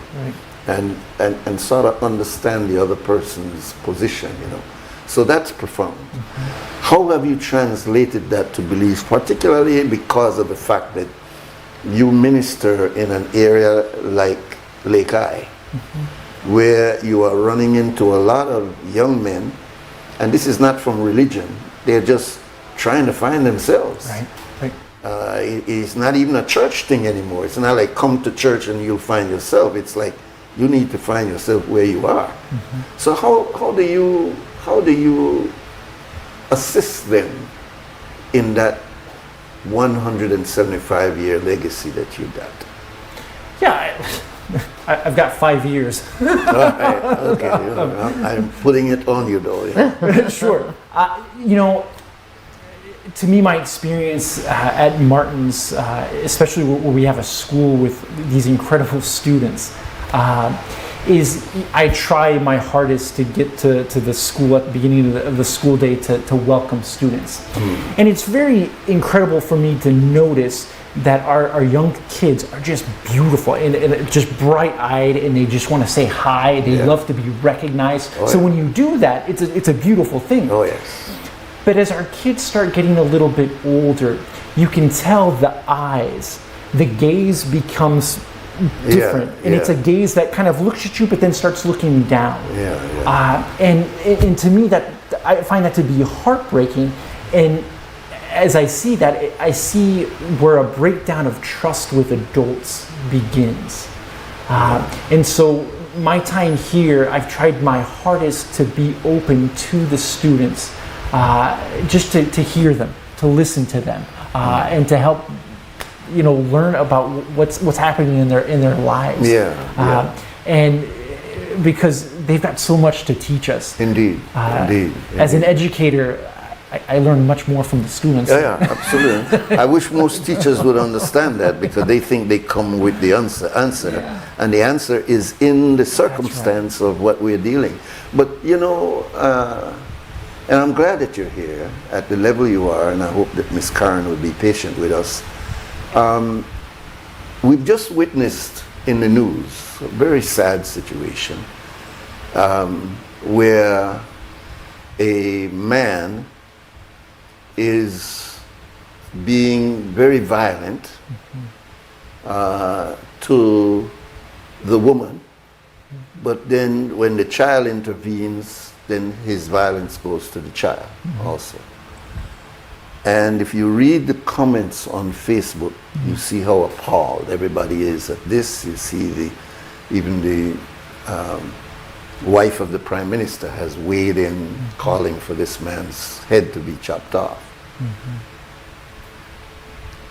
and sort of understand the other person's position, you know. So that's profound. How have you translated that to Belize, particularly because of the fact that you minister in an area like Lake Eye, where you are running into a lot of young men, and this is not from religion, they're just trying to find themselves. It's not even a church thing anymore. It's not like come to church and you'll find yourself. It's like you need to find yourself where you are. So how do you assist them in that 175-year legacy that you got? Yeah, I've got 5 years. All right, okay, I'm putting it on you though. Yeah. Sure. You know, to me, my experience at Martin's, especially where we have a school with these incredible students, is I try my hardest to get to the school at the beginning of the school day to welcome students. And it's very incredible for me to notice that our young kids are just beautiful and just bright-eyed, and they just want to say hi. They love to be recognized. So when you do that, it's a beautiful thing. Oh yes. But as our kids start getting a little bit older, you can tell the eyes, the gaze becomes different, and it's a gaze that kind of looks at you but then starts looking down. And to me, that I find that to be heartbreaking. And as I see that, I see where a breakdown of trust with adults begins. And so my time here, I've tried my hardest to be open to the students, just to hear them, to listen to them, and to help, you know, learn about what's happening in their lives. And because they've got so much to teach us. Indeed. As an educator, I learn much more from the students. Yeah, absolutely. I wish most teachers would understand that, because they think they come with the answer, and the answer is in the circumstance of what we're dealing. But you know, and I'm glad that you're here at the level you are, and I hope that Miss Karen will be patient with us. We've just witnessed in the news a very sad situation where a man is being very violent to the woman, but then when the child intervenes, then his violence goes to the child also. And if you read the comments on Facebook, you see how appalled everybody is at this. You see even the wife of the Prime Minister has weighed in, calling for this man's head to be chopped off.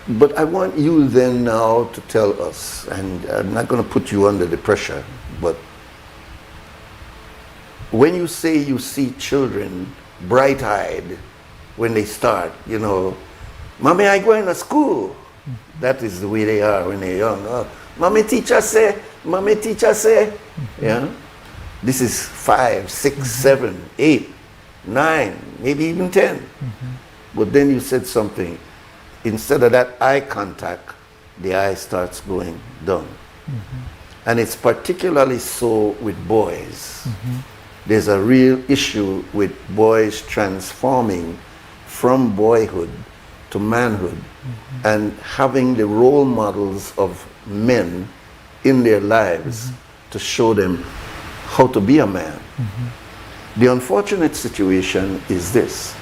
But I want you then now to tell us, and I'm not going to put you under the pressure, but when you say you see children bright-eyed when they start, you know, Mommy, I going to school. That is the way they are when they're young. Oh, Mommy, teacher say, Mommy, teacher say. Yeah. This is 5, 6, 7, 8, 9, maybe even 10. But then you said something. Instead of that eye contact, the eye starts going down. And it's particularly so with boys. There's a real issue with boys transforming from boyhood to manhood and having the role models of men in their lives to show them how to be a man. The unfortunate situation is this.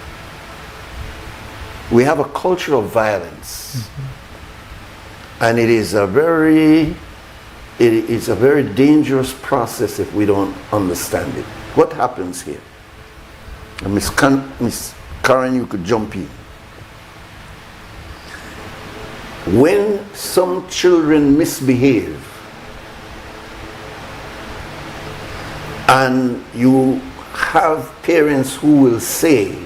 We have a culture of violence And it is a very dangerous process if we don't understand it. What happens here? And Miss Karen, you could jump in. When some children misbehave and you have parents who will say,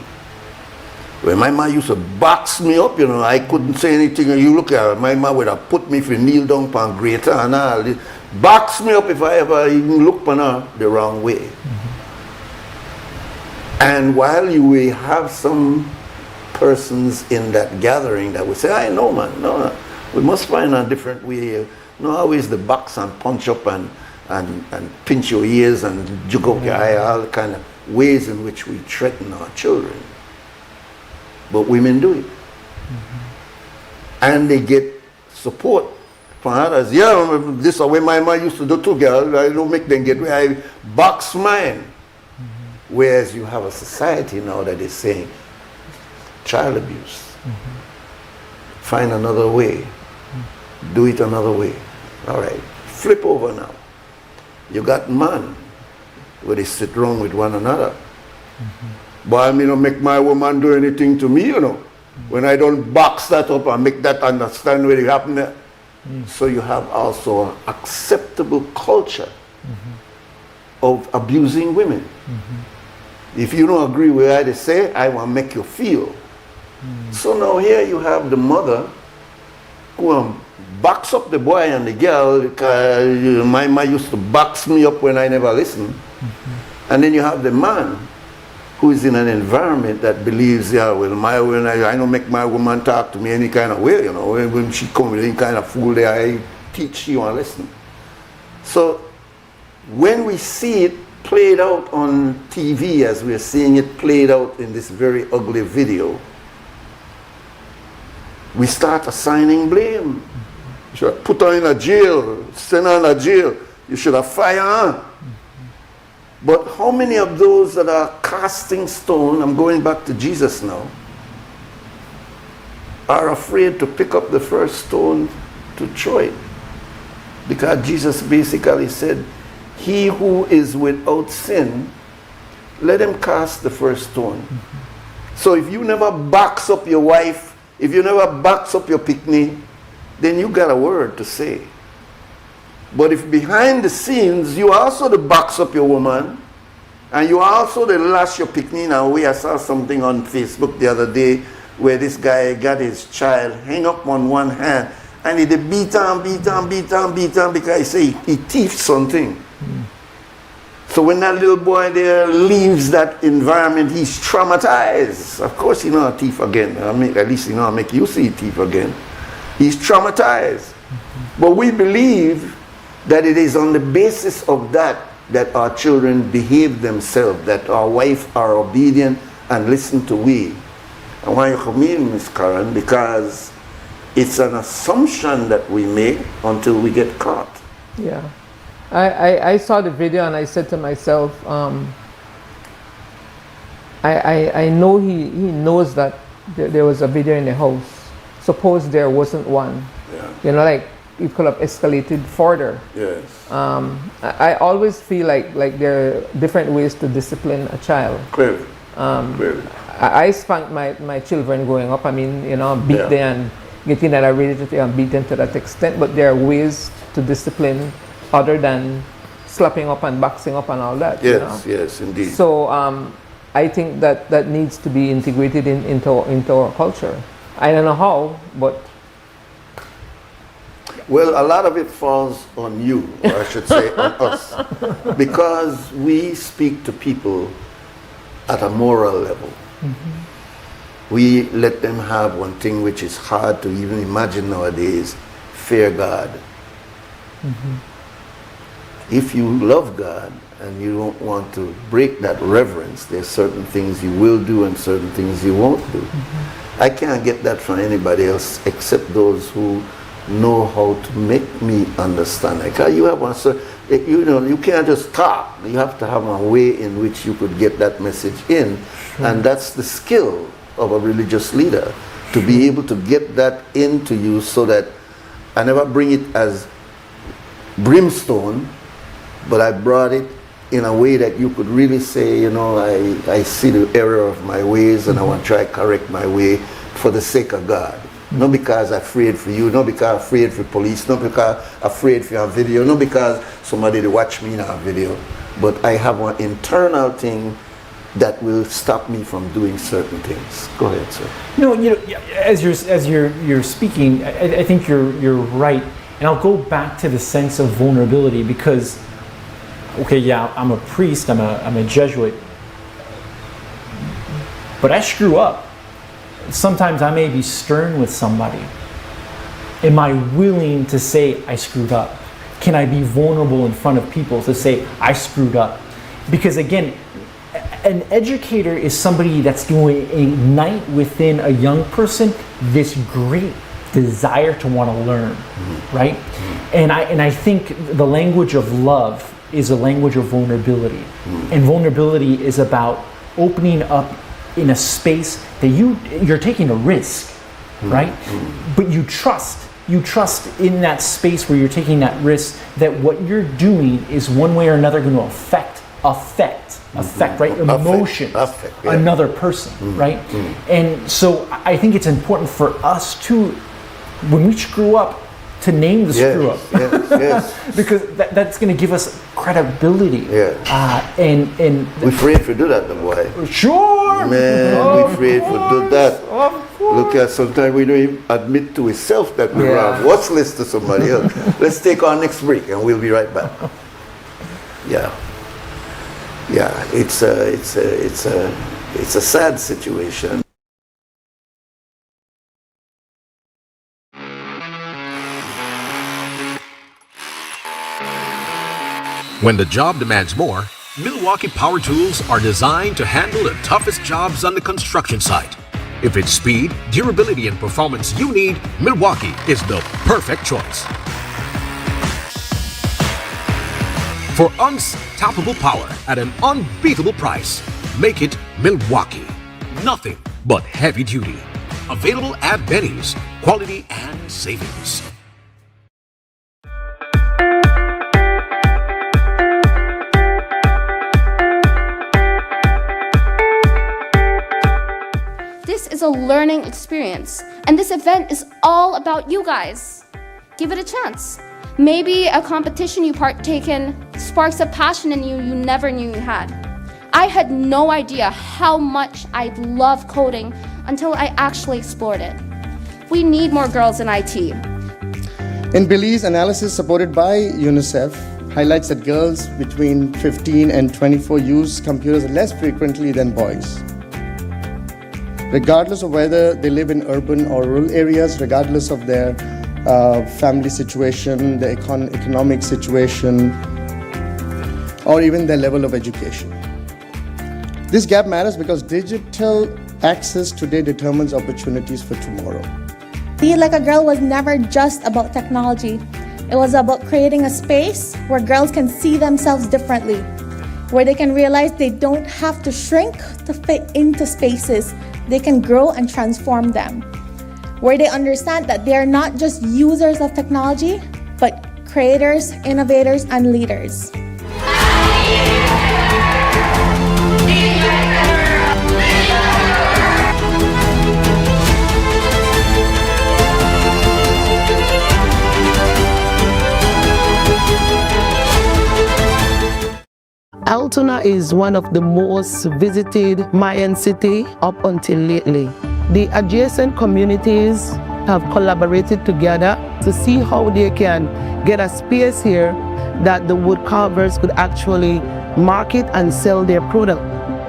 well, my mom used to box me up, you know, I couldn't say anything, and you look at her, my mom would have put me for kneel down pan greater and all, box me up if I ever even look upon her the wrong way. Mm-hmm. And while you will have some persons in that gathering that will say, I know, man, no, we must find a different way. Not always the box and punch up and pinch your ears and jug up your eye, all the kind of ways in which we threaten our children. But women do it. Mm-hmm. And they get support from others. Yeah, this is the way my mom used to do too, girl. I don't make them get away. I box mine. Mm-hmm. Whereas you have a society now that is saying, child abuse. Mm-hmm. Find another way. Mm-hmm. Do it another way. All right. Flip over now. You got man where they sit wrong with one another. Mm-hmm. But I mean, don't make my woman do anything to me, you know. Mm-hmm. When I don't box that up and make that understand what happened there. Mm-hmm. So you have also an acceptable culture of abusing women. Mm-hmm. If you don't agree with what they say, I want to make you feel. Mm-hmm. So now here you have the mother who box up the boy and the girl, because my mom used to box me up when I never listened. Mm-hmm. And then you have the man who is in an environment that believes, yeah, well, I don't make my woman talk to me any kind of way, you know. When she comes with any kind of fool there, I teach you and listen. So when we see it played out on TV, as we're seeing it played out in this very ugly video, we start assigning blame. You should have put her in a jail, send her in a jail. You should have fired her. But how many of those that are casting stone, I'm going back to Jesus now, are afraid to pick up the first stone to throw it? Because Jesus basically said, he who is without sin, let him cast the first stone. Mm-hmm. So if you never box up your wife, if you never box up your picnic, then you got a word to say. But if behind the scenes, you also the box up your woman, and you also the lash your picnic. Now, I saw something on Facebook the other day where this guy got his child hang up on one hand, and he beat on because he say he thieved something. Mm. So when that little boy there leaves that environment, he's traumatized. Of course, he know a thief again. I mean, at least he know make you see a thief again. He's traumatized. Mm-hmm. But we believe that it is on the basis of that our children behave themselves, that our wives are obedient and listen to we. I want you to come in, Miss Karen, because it's an assumption that we make until we get caught. Yeah. I saw the video and I said to myself, I know he knows that there was a video in the house. Suppose there wasn't one. Yeah. You know, like it could have escalated further. Yes. I always feel like there are different ways to discipline a child. Clearly. Clearly. I spanked my children growing up. I mean, you know, beat them and getting that I really beat them to that extent. But there are ways to discipline other than slapping up and boxing up and all that. Yes, you know? Yes, indeed. So I think that needs to be integrated into our culture. I don't know how, but... Well, a lot of it falls on you, or I should say on us, because we speak to people at a moral level. Mm-hmm. We let them have one thing which is hard to even imagine nowadays, fear God. Mm-hmm. If you love God and you don't want to break that reverence, there's certain things you will do and certain things you won't do. Mm-hmm. I can't get that from anybody else except those who know how to make me understand. Like you have one, so you know, you can't just talk. You have to have a way in which you could get that message in, and that's the skill of a religious leader, to be able to get that into you so that I never bring it as brimstone, but I brought it in a way that you could really say, you know, I see the error of my ways and I want to try to correct my way for the sake of God. Not because I'm afraid for you, not because I'm afraid for police, not because I'm afraid for your video, not because somebody to watch me in a video, but I have an internal thing that will stop me from doing certain things. Go ahead, sir. No, you know, as you're speaking, I think you're right, and I'll go back to the sense of vulnerability because, okay, yeah, I'm a priest, I'm a Jesuit, but I screw up. Sometimes I may be stern with somebody. Am I willing to say I screwed up? Can I be vulnerable in front of people to say I screwed up? Because again, an educator is somebody that's going to ignite within a young person this great desire to want to learn, right? And I think the language of love is a language of vulnerability. And vulnerability is about opening up in a space that you're taking a risk, right? But you trust in that space where you're taking that risk that what you're doing is one way or another going to affect, right? Emotions, another person, right? And so I think it's important for us to, when we screw up, to name the screw up, because that's going to give us credibility. And we're afraid to do that, the boy. Sure, man, we're afraid to do that. Look at sometimes we don't even admit to ourselves that we're wrong. What's list to somebody else? Let's take our next break, and we'll be right back. It's a sad situation. When the job demands more, Milwaukee Power Tools are designed to handle the toughest jobs on the construction site. If it's speed, durability, and performance you need, Milwaukee is the perfect choice. For unstoppable power at an unbeatable price, make it Milwaukee. Nothing but heavy duty. Available at Benny's. Quality and savings. This is a learning experience, and this event is all about you guys. Give it a chance. Maybe a competition you partake in sparks a passion in you never knew you had. I had no idea how much I love coding until I actually explored it. We need more girls in IT. In Belize, analysis supported by UNICEF highlights that girls between 15 and 24 use computers less frequently than boys. Regardless of whether they live in urban or rural areas, regardless of their family situation, their economic situation, or even their level of education. This gap matters because digital access today determines opportunities for tomorrow. Be Like a Girl was never just about technology. It was about creating a space where girls can see themselves differently, where they can realize they don't have to shrink to fit into spaces. They can grow and transform them, where they understand that they are not just users of technology, but creators, innovators, and leaders. Altona is one of the most visited Mayan city up until lately. The adjacent communities have collaborated together to see how they can get a space here that the wood carvers could actually market and sell their product.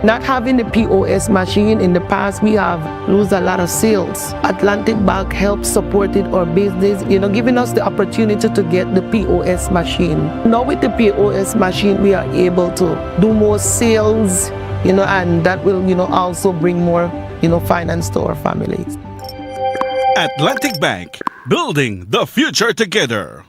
Not having the POS machine in the past, we have lost a lot of sales. Atlantic Bank helped supported our business, giving us the opportunity to get the POS machine. Now with the POS machine, we are able to do more sales, and that will, also bring more, finance to our families. Atlantic Bank, building the future together.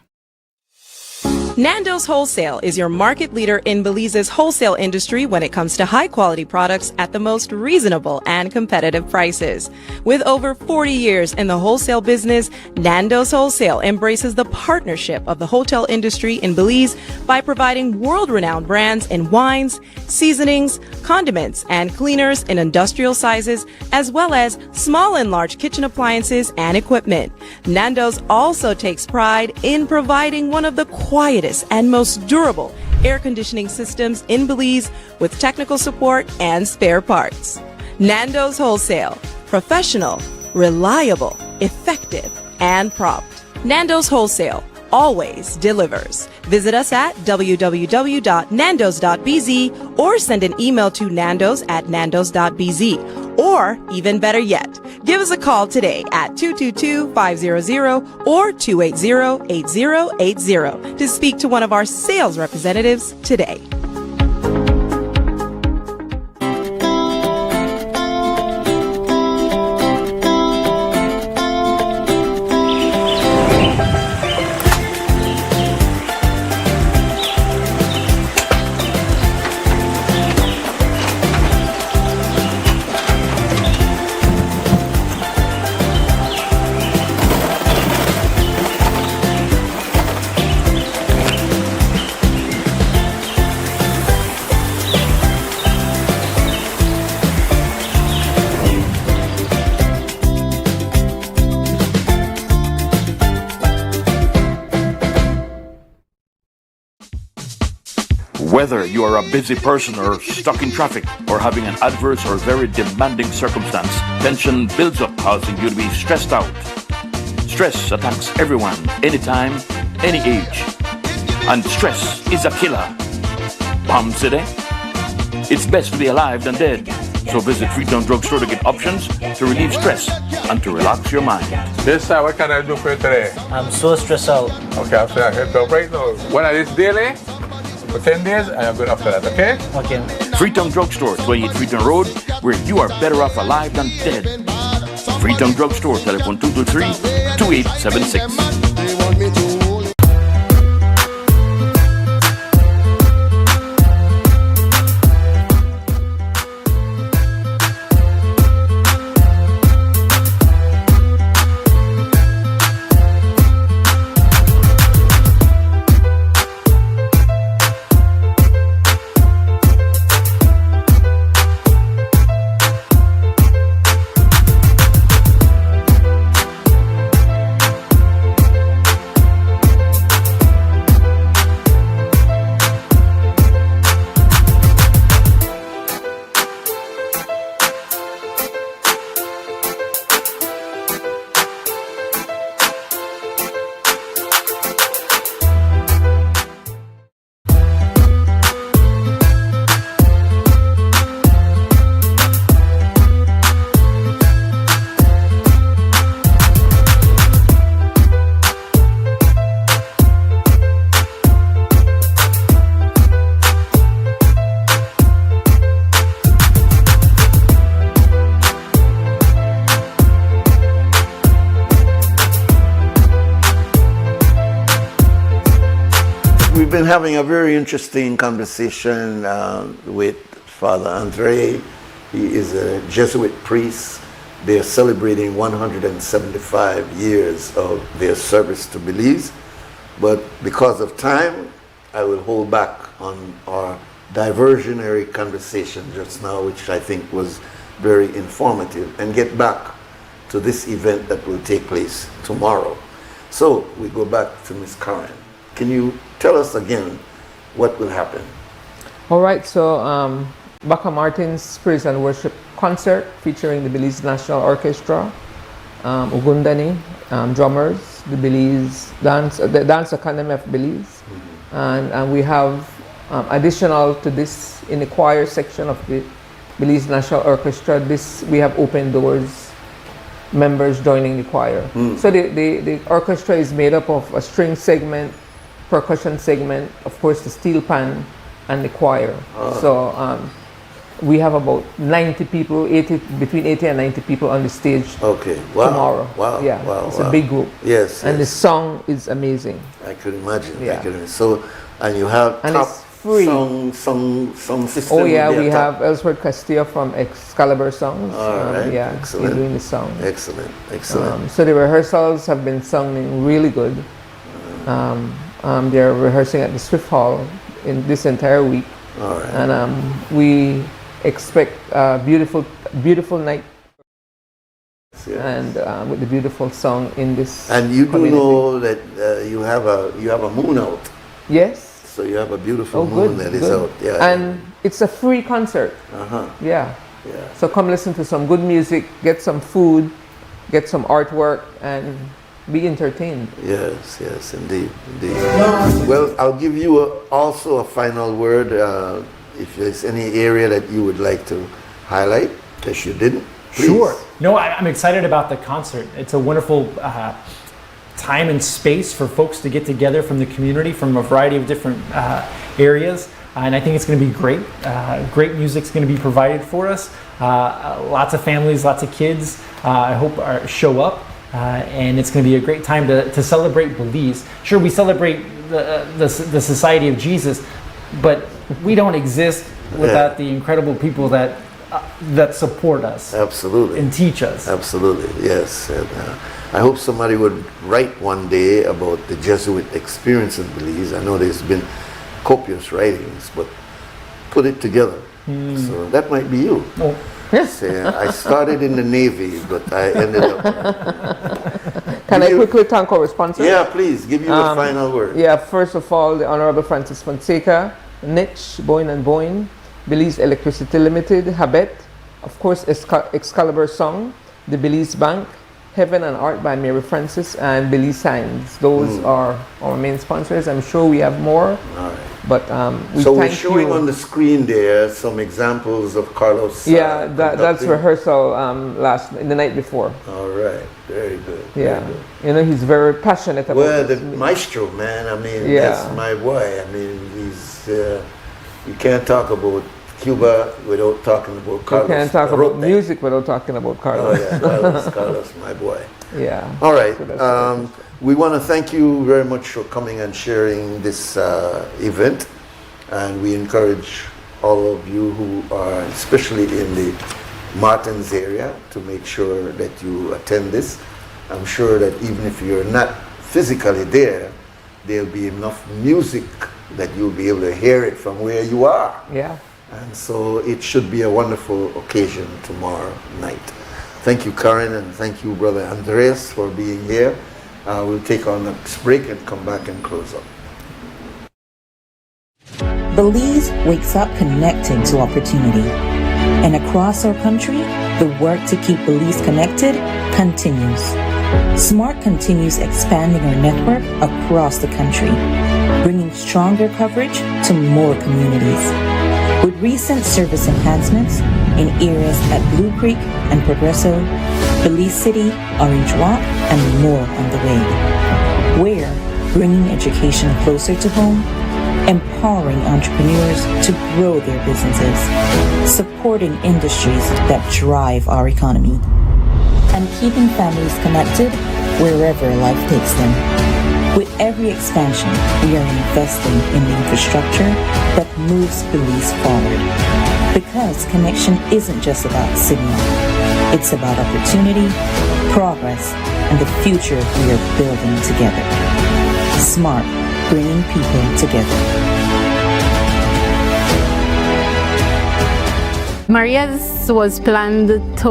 Nando's Wholesale is your market leader in Belize's wholesale industry when it comes to high quality products at the most reasonable and competitive prices. With over 40 years in the wholesale business, Nando's Wholesale embraces the partnership of the hotel industry in Belize by providing world-renowned brands in wines, seasonings, condiments, and cleaners in industrial sizes, as well as small and large kitchen appliances and equipment. Nando's also takes pride in providing one of the quietest and most durable air conditioning systems in Belize with technical support and spare parts. Nando's Wholesale. Professional, reliable, effective, and prompt. Nando's Wholesale always delivers. Visit us at www.nandos.bz or send an email to nandos@nandos.bz. Or, even better yet, give us a call today at 222-500 or 280-8080 to speak to one of our sales representatives today. Whether you are a busy person or stuck in traffic or having an adverse or very demanding circumstance, tension builds up, causing you to be stressed out. Stress attacks everyone, anytime, any age. And stress is a killer. Palm City? It's best to be alive than dead. So visit Freetown Drugstore to get options to relieve stress and to relax your mind. Yes, sir. What can I do for you today? I'm so stressed out. Okay, I'm saying I help you right now. When I this daily? For 10 days, and I'm good after that, okay? Okay. Freetown Drugstore, 28 Freetown Road, where you are better off alive than dead. Freetown Drugstore, telephone 223-2876. We've been having a very interesting conversation with Father Andre. He is a Jesuit priest. They are celebrating 175 years of their service to Belize. But because of time, I will hold back on our diversionary conversation just now, which I think was very informative, and get back to this event that will take place tomorrow. So we go back to Ms. Karen. Can you tell us again what will happen? All right, so Baka Martin's Praise and Worship Concert featuring the Belize National Orchestra, Ugundani, drummers, the Belize the Dance Academy of Belize, and we have additional to this in the choir section of the Belize National Orchestra. We have open doors, members joining the choir. So the orchestra is made up of a string segment, percussion segment, of course the steel pan, and the choir. So We have about 90 people, between 80 and 90 people on the stage. Okay, wow. Tomorrow. Wow, yeah, wow, it's wow. a big group. Yes, and yes. the song is amazing. I could imagine. Yeah. I could imagine. So, and you have And top it's free. song system. Oh yeah, will be we at top. have Ellsworth Castillo from Excalibur Songs. All right, Yeah, excellent. he's doing the song. Excellent, excellent. So the rehearsals have been sounding really good. They're rehearsing at the Swift Hall in this entire week. All right. And we expect a beautiful night. Yes. And with the beautiful song in this. And you do community. know that you have a moon out. Yes. So you have a beautiful moon that is out. Yeah. And it's a free concert. Yeah. Yeah. So come listen to some good music, get some food, get some artwork, and be entertained. Yes, yes, indeed, indeed. Well, I'll give you also a final word. If there's any area that you would like to highlight that you didn't, please. Sure. No, I'm excited about the concert. It's a wonderful time and space for folks to get together from the community from a variety of different areas. And I think it's going to be great. Great music's going to be provided for us. Lots of families, lots of kids, I hope show up. And it's going to be a great time to celebrate Belize. Sure, we celebrate the Society of Jesus, but we don't exist without the incredible people that support us. Absolutely. And teach us. Absolutely, yes. And, I hope somebody would write one day about the Jesuit experience in Belize. I know there's been copious writings, but put it together. So that might be you. Oh. Say, I started in the Navy, but I ended up... Can I quickly thank our sponsors? Yeah, please, give you a final word. Yeah, first of all, the Honorable Francis Fonseca, Niche, Boyne & Boyne, Belize Electricity Limited, Habet, of course, Excalibur Song, the Belize Bank, Heaven and Art by Mary Francis, and Belize Signs. Those are our main sponsors. I'm sure we have more. All right. But so we're showing on the screen there some examples of Carlos. Yeah, that's rehearsal the night before. All right, very good. Yeah, very good. You know, he's very passionate about. Well, the maestro, man. I mean, that's my boy. I mean, he's. You can't talk about Cuba without talking about Carlos. You can't talk about music without talking about Carlos. Oh yeah, Carlos, my boy. Yeah. All right. So we want to thank you very much for coming and sharing this event, and we encourage all of you who are especially in the Martins area to make sure that you attend this. I'm sure that even if you're not physically there, there'll be enough music that you'll be able to hear it from where you are. Yeah. And so it should be a wonderful occasion tomorrow night. Thank you, Karen, and thank you, Brother Andres, for being here. We'll take our next break and come back and close up. Belize wakes up connected to opportunity. And across our country, the work to keep Belize connected continues. SMART continues expanding our network across the country, bringing stronger coverage to more communities. With recent service enhancements in areas at Blue Creek and Progresso, Belize City, Orange Walk, and more on the way. We're bringing education closer to home, empowering entrepreneurs to grow their businesses, supporting industries that drive our economy, and keeping families connected wherever life takes them. With every expansion, we are investing in the infrastructure that moves Belize forward. Because connection isn't just about signal, it's about opportunity, progress, and the future we are building together. SMART, bringing people together. Maria's was planned to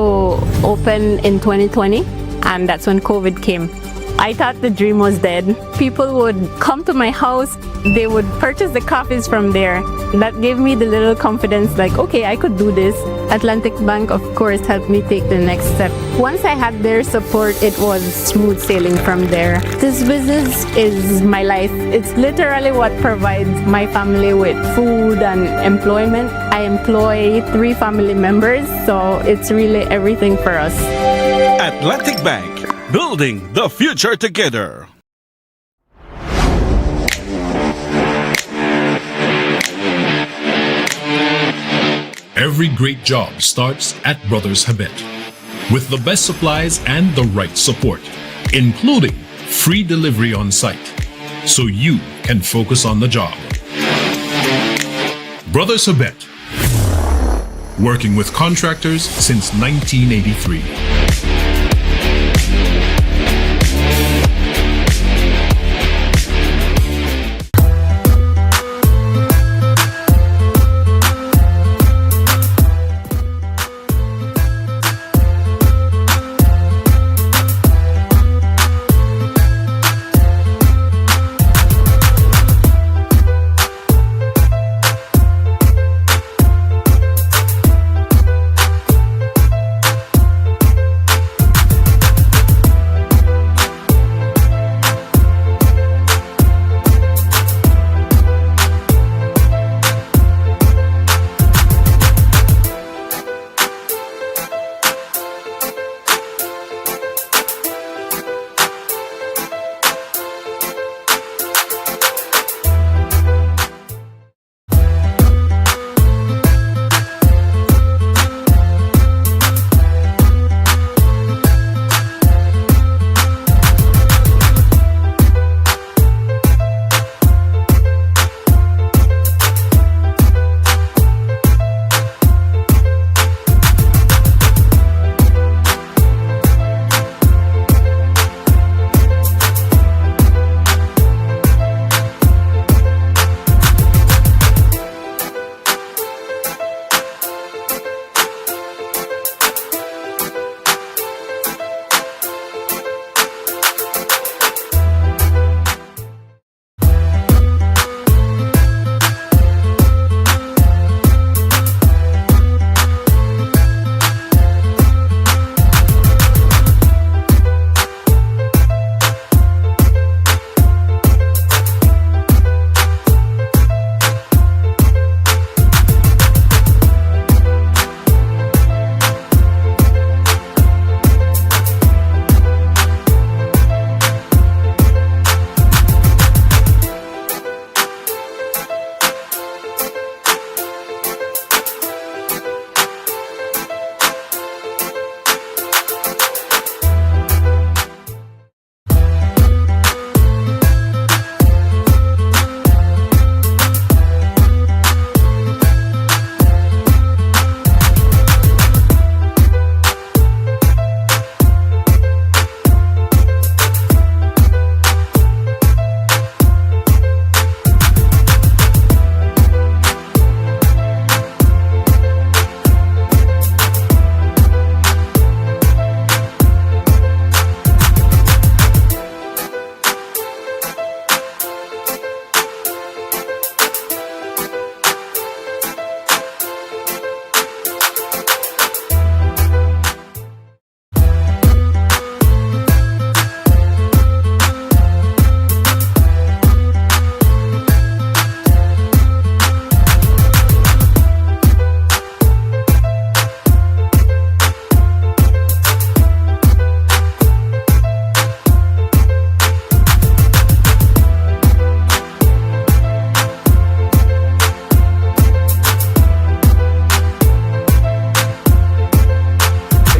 open in 2020, and that's when COVID came. I thought the dream was dead. People would come to my house, they would purchase the coffees from there. That gave me the little confidence, like, okay, I could do this. Atlantic Bank, of course, helped me take the next step. Once I had their support, it was smooth sailing from there. This business is my life. It's literally what provides my family with food and employment. I employ 3 family members, so it's really everything for us. Atlantic Bank, building the future together. Every great job starts at Brothers Habet. With the best supplies and the right support, including free delivery on site, so you can focus on the job. Brothers Habet, working with contractors since 1983.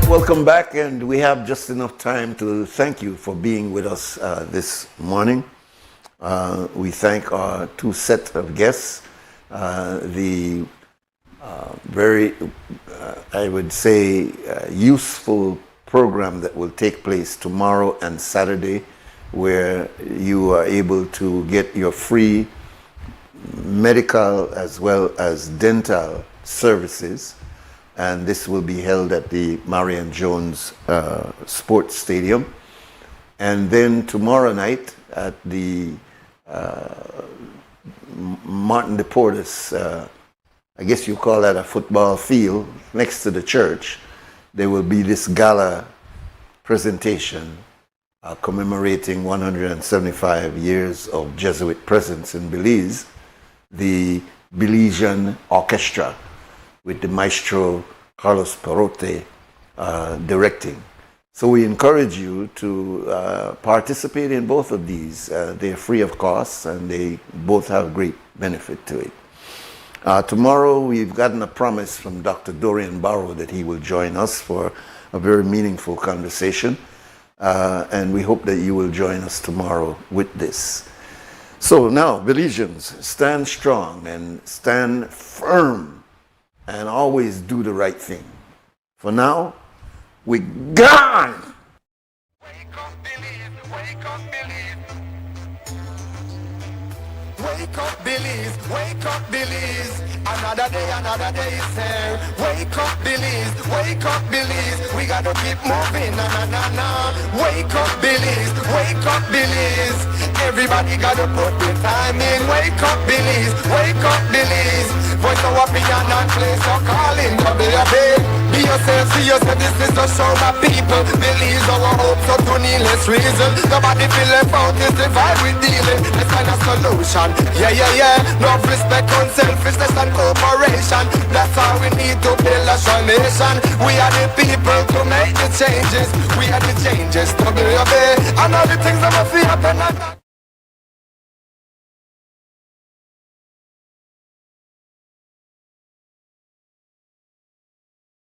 Welcome back, and we have just enough time to thank you for being with us this morning. We thank our two sets of guests, the very, I would say, useful program that will take place tomorrow and Saturday, where you are able to get your free medical as well as dental services. And this will be held at the Marion Jones Sports Stadium. And then tomorrow night at the Martin de Portis, I guess you call that a football field next to the church, there will be this gala presentation commemorating 175 years of Jesuit presence in Belize, the Belizean Orchestra, with the maestro Carlos Perote directing. So we encourage you to participate in both of these. They're free of cost and they both have great benefit to it. Tomorrow we've gotten a promise from Dr. Dorian Barrow that he will join us for a very meaningful conversation. And we hope that you will join us tomorrow with this. So now, Belizeans, stand strong and stand firm and always do the right thing. For now, we gone! Wake up, Belize, wake up, Belize. Another day is here. Wake up, Belize, we gotta keep moving, na. Wake up, Belize. Everybody gotta put the time in. Wake up, Belize. Voice our opinion and place your calling. Be yourself, see yourself, this is the show my people. Belize our hopes up to needless reason. Nobody feel left out, is the vibe we dealing. Let's find a solution. Yeah. No respect, unselfishness and cooperation. That's how we need to build a strong nation. We are the people to make the changes. We are the changes to be obeyed. And all the things that must happen.